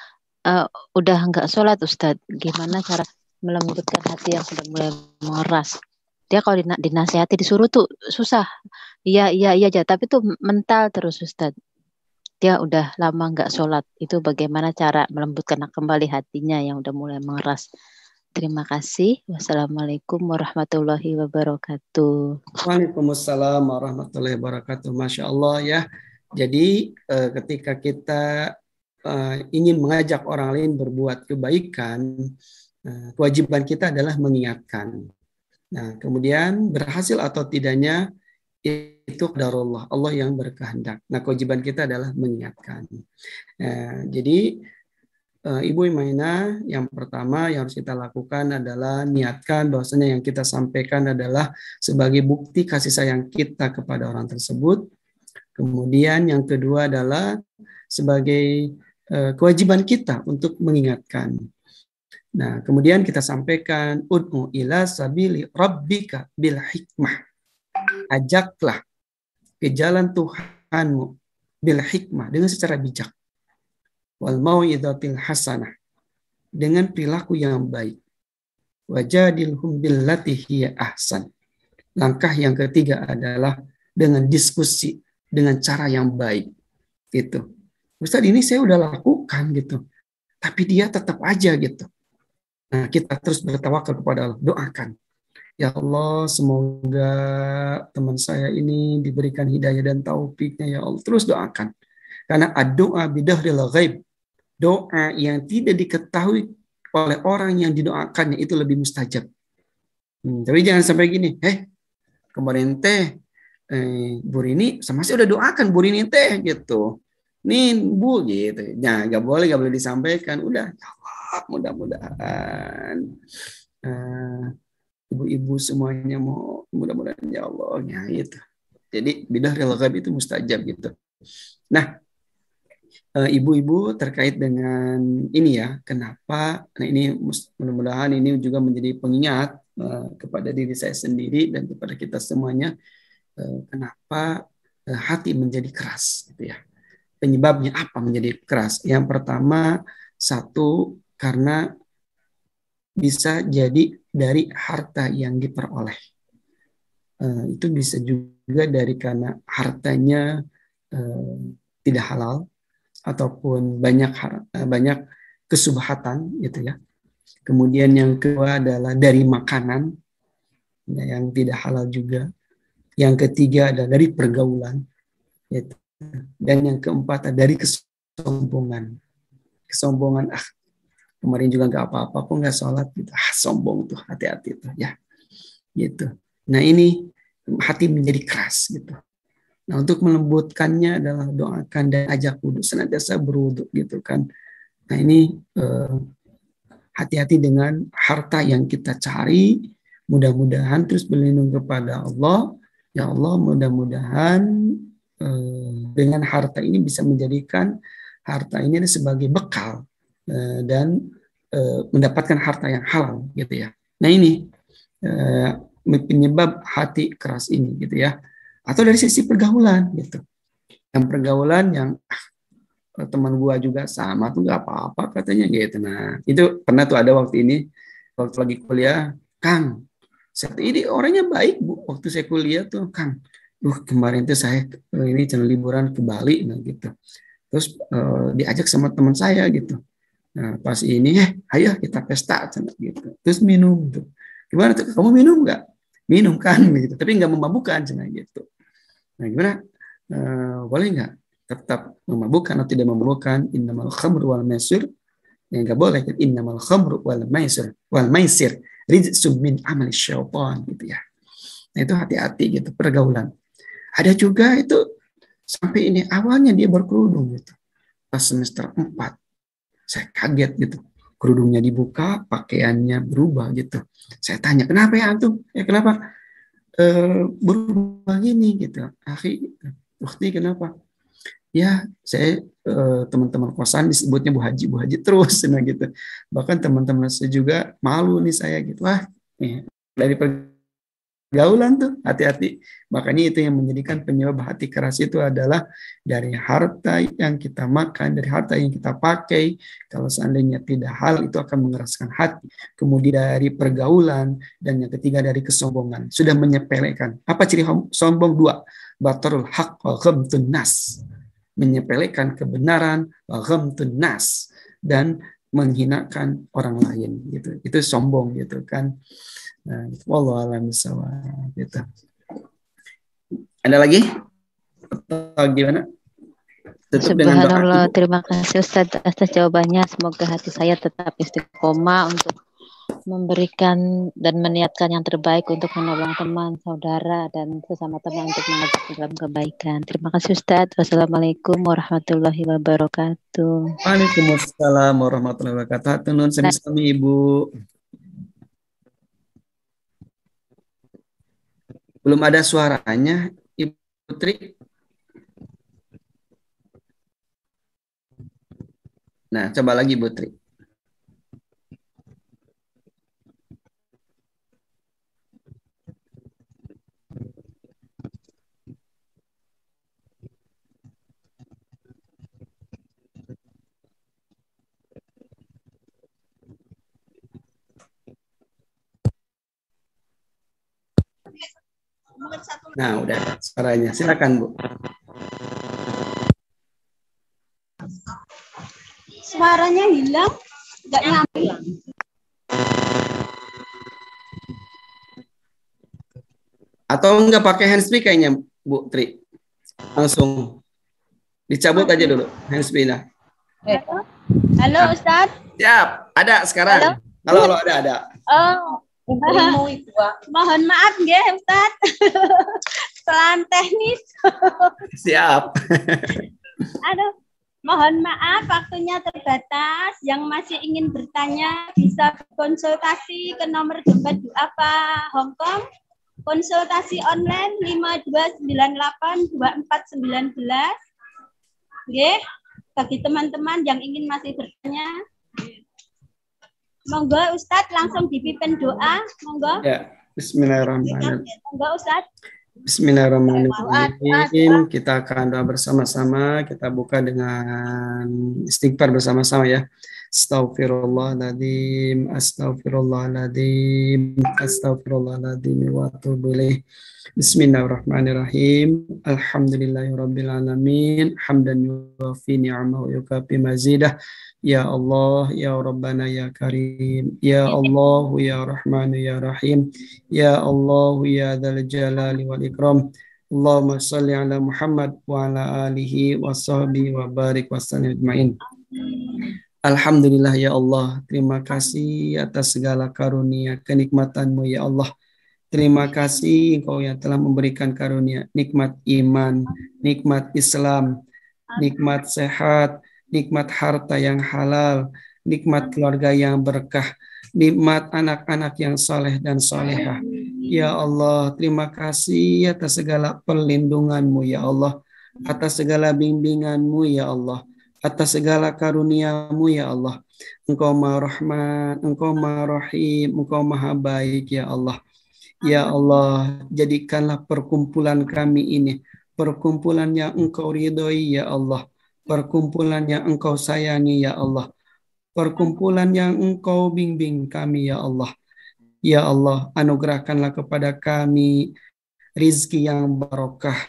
udah nggak sholat Ustadz. Gimana cara melembutkan hati yang sudah mulai mengeras? Dia kalau dinasihati disuruh tuh susah. Iya aja, tapi tuh mental terus Ustadz. Dia udah lama nggak sholat. Itu bagaimana cara melembutkan kembali hatinya yang udah mulai mengeras? Terima kasih. Wassalamualaikum warahmatullahi wabarakatuh. Waalaikumsalam warahmatullahi wabarakatuh. Masya Allah ya. Jadi ketika kita ingin mengajak orang lain berbuat kebaikan, kewajiban kita adalah mengingatkan. Nah, kemudian berhasil atau tidaknya itu qadarullah, Allah yang berkehendak. Nah, kewajiban kita adalah mengingatkan. Jadi Ibu Umainah, yang pertama yang harus kita lakukan adalah niatkan bahwasanya yang kita sampaikan adalah sebagai bukti kasih sayang kita kepada orang tersebut. Kemudian yang kedua adalah sebagai kewajiban kita untuk mengingatkan. Nah, kemudian kita sampaikan ud'u ila sabili rabbika bil hikmah. Ajaklah ke jalan Tuhanmu bil hikmah, dengan secara bijak. Wal mau'izatil hasanah, dengan perilaku yang baik. Wajadilhum billati hiya ahsan. Langkah yang ketiga adalah dengan diskusi dengan cara yang baik. Gitu. Ustaz, ini saya udah lakukan gitu. Tapi dia tetap aja gitu. Nah, kita terus bertawakal kepada Allah, doakan. Ya Allah, semoga teman saya ini diberikan hidayah dan taufiknya ya Allah. Terus doakan. Karena ad-doa bidahril ghaib, doa yang tidak diketahui oleh orang yang didoakannya itu lebih mustajab. Tapi jangan sampai gini, kemarin Bu Rini sama saya udah doakan Bu Rini gitu. Nih Bu gitu. Nah, gak boleh disampaikan. Udah, ya Allah, mudah-mudahan ibu-ibu semuanya mau, mudah-mudahan ya Allah, ya itu. Jadi bidahril ghaib itu mustajab gitu. Nah, ibu-ibu terkait dengan ini ya, kenapa? Nah, ini mudah-mudahan ini juga menjadi pengingat kepada diri saya sendiri dan kepada kita semuanya, kenapa hati menjadi keras gitu ya. Penyebabnya apa menjadi keras? Yang pertama, satu, karena bisa jadi dari harta yang diperoleh. Itu bisa juga dari karena hartanya tidak halal ataupun banyak kesubhatan gitu ya. Kemudian yang kedua adalah dari makanan yang tidak halal juga. Yang ketiga adalah dari pergaulan gitu. Dan yang keempat adalah dari kesombongan. Kesombongan, kemarin juga nggak apa-apa, kok nggak sholat gitu. Sombong tuh, hati-hati tuh ya. gitu. Nah ini hati menjadi keras gitu. Nah untuk melembutkannya adalah doakan dan ajak wudhu, senantiasa berwudhu gitu kan. Nah ini hati-hati dengan harta yang kita cari, mudah-mudahan terus berlindung kepada Allah. Ya Allah, mudah-mudahan dengan harta ini bisa menjadikan harta ini sebagai bekal dan mendapatkan harta yang halal gitu ya. Nah ini penyebab hati keras ini gitu ya. Atau dari sisi pergaulan gitu. Yang pergaulan yang teman gua juga sama tuh nggak apa-apa katanya gitu. Nah itu pernah tuh ada waktu lagi kuliah, Kang, ini orangnya baik Bu, waktu saya kuliah tuh Kang, kemarin tuh saya ini channel liburan ke Bali nah gitu, terus diajak sama teman saya gitu. Nah pas ini ayo kita pesta gitu, terus minum tuh. Gimana tuh, kamu minum nggak? Minum kan gitu, tapi nggak memabukkan gitu. Nah gimana, boleh nggak tetap memabukkan atau tidak memabukkan? Innamal khamru wal maisir, yang nggak boleh kan, innamal khamru wal maisir rijsum min amali syaitan gitu ya. Nah itu hati-hati gitu pergaulan. Ada juga itu sampai ini awalnya dia berkerudung gitu. Pas semester 4 saya kaget gitu. Kerudungnya dibuka, pakaiannya berubah gitu. Saya tanya, kenapa ya antum? Kenapa berubah gini gitu? Akhi, bukti kenapa? Ya, saya teman-teman kosan disebutnya Bu Haji terus nah gitu. Bahkan teman-teman saya juga malu nih saya gitu. Wah, dari pergaulan tuh hati-hati. Makanya itu yang menjadikan penyebab hati keras itu adalah dari harta yang kita makan, dari harta yang kita pakai. Kalau seandainya tidak hal itu akan mengeraskan hati. Kemudian dari pergaulan, dan yang ketiga dari kesombongan. Sudah menyepelekan. Apa ciri sombong? 2. Batarul haq wa ghamtun nas. Menyepelekan kebenaran, wa ghamtun nas, dan menghinakan orang lain gitu. Itu sombong gitu kan. Nah, wallahu a'lam bishawab gitu. Ada lagi? Atau gimana? Tutup dengan doa. Subhanallah, terima kasih Ustaz atas jawabannya. Semoga hati saya tetap istiqomah untuk memberikan dan meniatkan yang terbaik untuk menolong teman, saudara, dan sesama teman untuk mengajak dalam kebaikan. Terima kasih Ustaz. Wassalamualaikum warahmatullahi wabarakatuh. Waalaikumsalam warahmatullahi wabarakatuh. Nun sami-sami Ibu. Belum ada suaranya, Ibu Putri. Nah, coba lagi Bu Tri. Nah, udah suaranya. Silakan, Bu. Suaranya hilang, nggak nyampe. Atau enggak pakai handsfree kayaknya, Bu Tri. Langsung dicabut aja dulu handsfree-nya. Halo Ustaz. Siap, ada sekarang. Halo, ada. Oh. Mohon maaf nggih Ustaz. Kesalahan teknis. Siap. Aduh, mohon maaf waktunya terbatas. Yang masih ingin bertanya bisa konsultasi ke nomor dompet apa Hongkong. Konsultasi online 52982419. Nggih, bagi teman-teman yang ingin masih bertanya. Monggo Ustadz langsung dipimpin doa, monggo. Ya, bismillahirrahmanirrahim. Monggo Ustadz. Bismillahirrahmanirrahim. Kita akan doa bersama-sama. Kita buka dengan istighfar bersama-sama ya. Astaghfirullahaladzim, astaghfirullahaladzim, astaghfirullahaladzim wa atubu ilaih. Bismillahirrahmanirrahim. Alhamdulillahirabbil alamin. Hamdan yuwafi ni'amahu yukafi mazidah. Ya Allah, ya Rabbana, ya Karim, ya Allah, ya Rahman, ya Rahim, ya Allah, ya Dzal Jalali wal Ikram. Allahumma shalli ala Muhammad wa ala alihi wa sahbihi wa barik wa sallim ajmain. Alhamdulillah ya Allah, terima kasih atas segala karunia kenikmatan-Mu ya Allah. Terima kasih Engkau yang telah memberikan karunia nikmat iman, nikmat Islam, nikmat sehat, nikmat harta yang halal, nikmat keluarga yang berkah, nikmat anak-anak yang saleh dan salehah. Ya Allah, terima kasih atas segala perlindungan-Mu ya Allah, atas segala bimbingan-Mu ya Allah, atas segala karunia-Mu ya Allah. Engkau Maha Rahman, Engkau Maha Rahim, Engkau Maha Baik ya Allah. Ya Allah, jadikanlah perkumpulan kami ini perkumpulan yang Engkau ridhoi ya Allah, perkumpulan yang Engkau sayangi ya Allah, perkumpulan yang Engkau bimbing kami ya Allah. Ya Allah, anugerahkanlah kepada kami rizki yang barokah,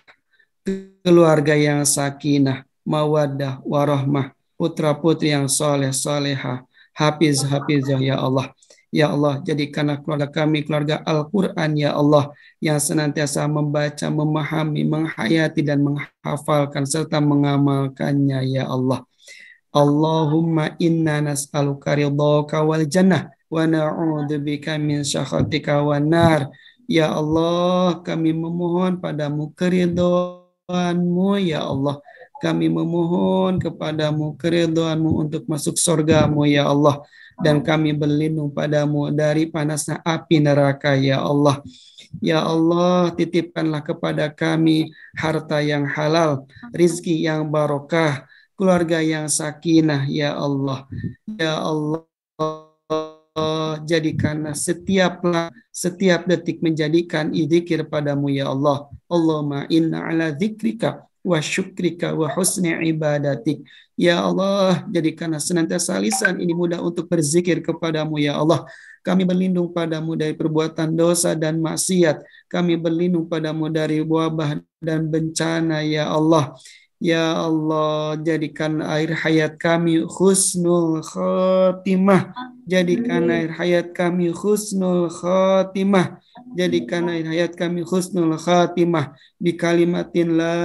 keluarga yang sakinah, mawaddah, warahmah, putra-putri yang soleh, solehah, hafiz, hafizah ya Allah. Ya Allah, jadikanlah keluarga kami keluarga Al-Quran ya Allah, yang senantiasa membaca, memahami, menghayati dan menghafalkan serta mengamalkannya ya Allah. Allahumma inna nas'aluka ridhaka wal jannah wa na'udzubika min syakhatika wan nar. Ya Allah, kami memohon padamu keridhaan-Mu ya Allah. Kami memohon kepadamu keridhaan-Mu untuk masuk surga-Mu ya Allah. Dan kami berlindung padamu dari panasnya api neraka ya Allah. Ya Allah, titipkanlah kepada kami harta yang halal, rizki yang barokah, keluarga yang sakinah ya Allah. Ya Allah, jadikanlah setiap detik menjadikan zikir padamu ya Allah. Allahumma inna ala zikrika wa syukrika wa husni ibadatik. Ya Allah, jadikanlah senantiasa lisan ini mudah untuk berzikir kepadamu ya Allah. Kami berlindung padamu dari perbuatan dosa dan maksiat. Kami berlindung padamu dari wabah dan bencana ya Allah. Ya Allah, jadikan air hayat kami husnul khatimah. Jadikan air hayat kami husnul khatimah. Jadikan air hayat kami husnul khatimah. Di kalimatin la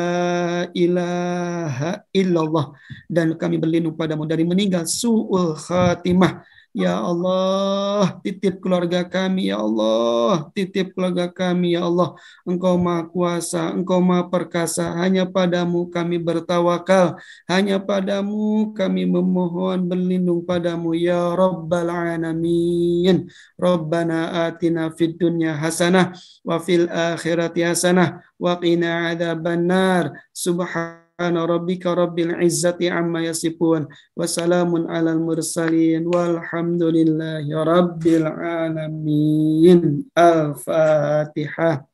ilaha illallah. Dan kami berlindung padamu dari meninggal su'ul khatimah. Ya Allah, titip keluarga kami, ya Allah, titip keluarga kami, ya Allah. Engkau Maha Kuasa, Engkau Maha Perkasa, hanya padamu kami bertawakal, hanya padamu kami memohon berlindung padamu, ya Rabbal Alamin. Rabbana atina fid dunya hasanah, wa fil akhirati hasanah, wa qina adzabannar. Subhana rabbika rabbil izzati amma yasifun wa salamun alal mursalin walhamdulillahi rabbil alamin. Al-Fatihah.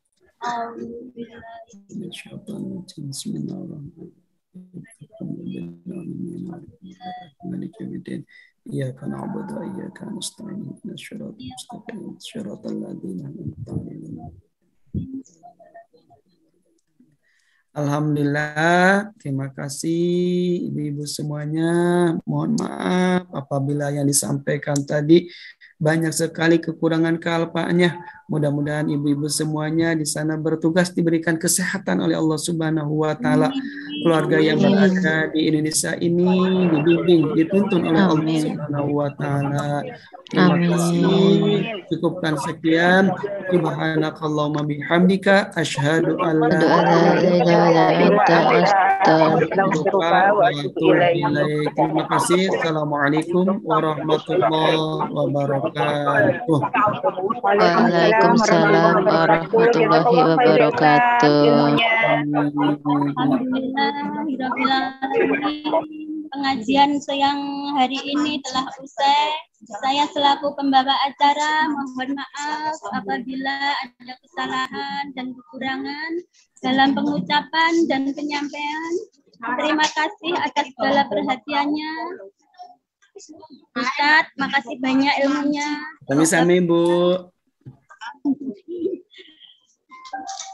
Bismillahirrahmanirrahim. Iyyaka na'budu wa iyyaka nasta'in. Ihdinas siratal mustaqim. Shiratal ladzina an'amta 'alaihim. Alhamdulillah, terima kasih ibu-ibu semuanya. Mohon maaf apabila yang disampaikan tadi banyak sekali kekurangan kealpaannya. Mudah-mudahan ibu-ibu semuanya di sana bertugas diberikan kesehatan oleh Allah Subhanahu wa taala. Keluarga yang berada di Indonesia ini dibimbing, dituntun oleh Allah Subhanahu wa taala. Terima kasih. Cukupkan sekian. Subhanakallahumma bihamdika asyhadu an la ilaha illa anta. Terima kasih. Assalamualaikum warahmatullahi wabarakatuh. Waalaikumsalam warahmatullahi wabarakatuh. Pengajian siang hari ini telah usai. Saya selaku pembawa acara mohon maaf apabila ada kesalahan dan kekurangan dalam pengucapan dan penyampaian. Terima kasih atas segala perhatiannya. Ustadz, makasih banyak ilmunya. Sami-sami, Bu.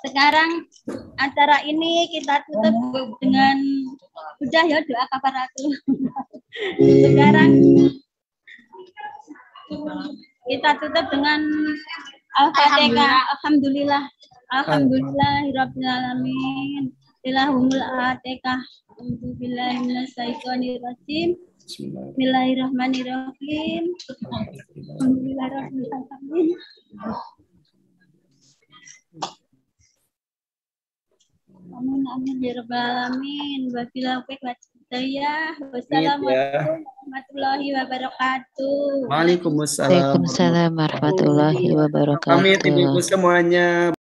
Sekarang acara ini kita tutup dengan udah ya doa kafaratul. Sekarang kita tutup dengan Al-Fatihah. Alhamdulillah. Alhamdulillahirabbil alamin. Ilahumul Fatihah. Alhamdulillahi minasyaitonir rajim. Bismillahirrahmanirrahim. Alhamdulillahirabbil alamin. Amin amin ya rabbal alamin. Wabillahi hidayah. Ya. Wassalamualaikum warahmatullahi wabarakatuh. Waalaikumsalam. Waalaikumsalam warahmatullahi Pamit wabarakatuh. ibu-ibu semuanya.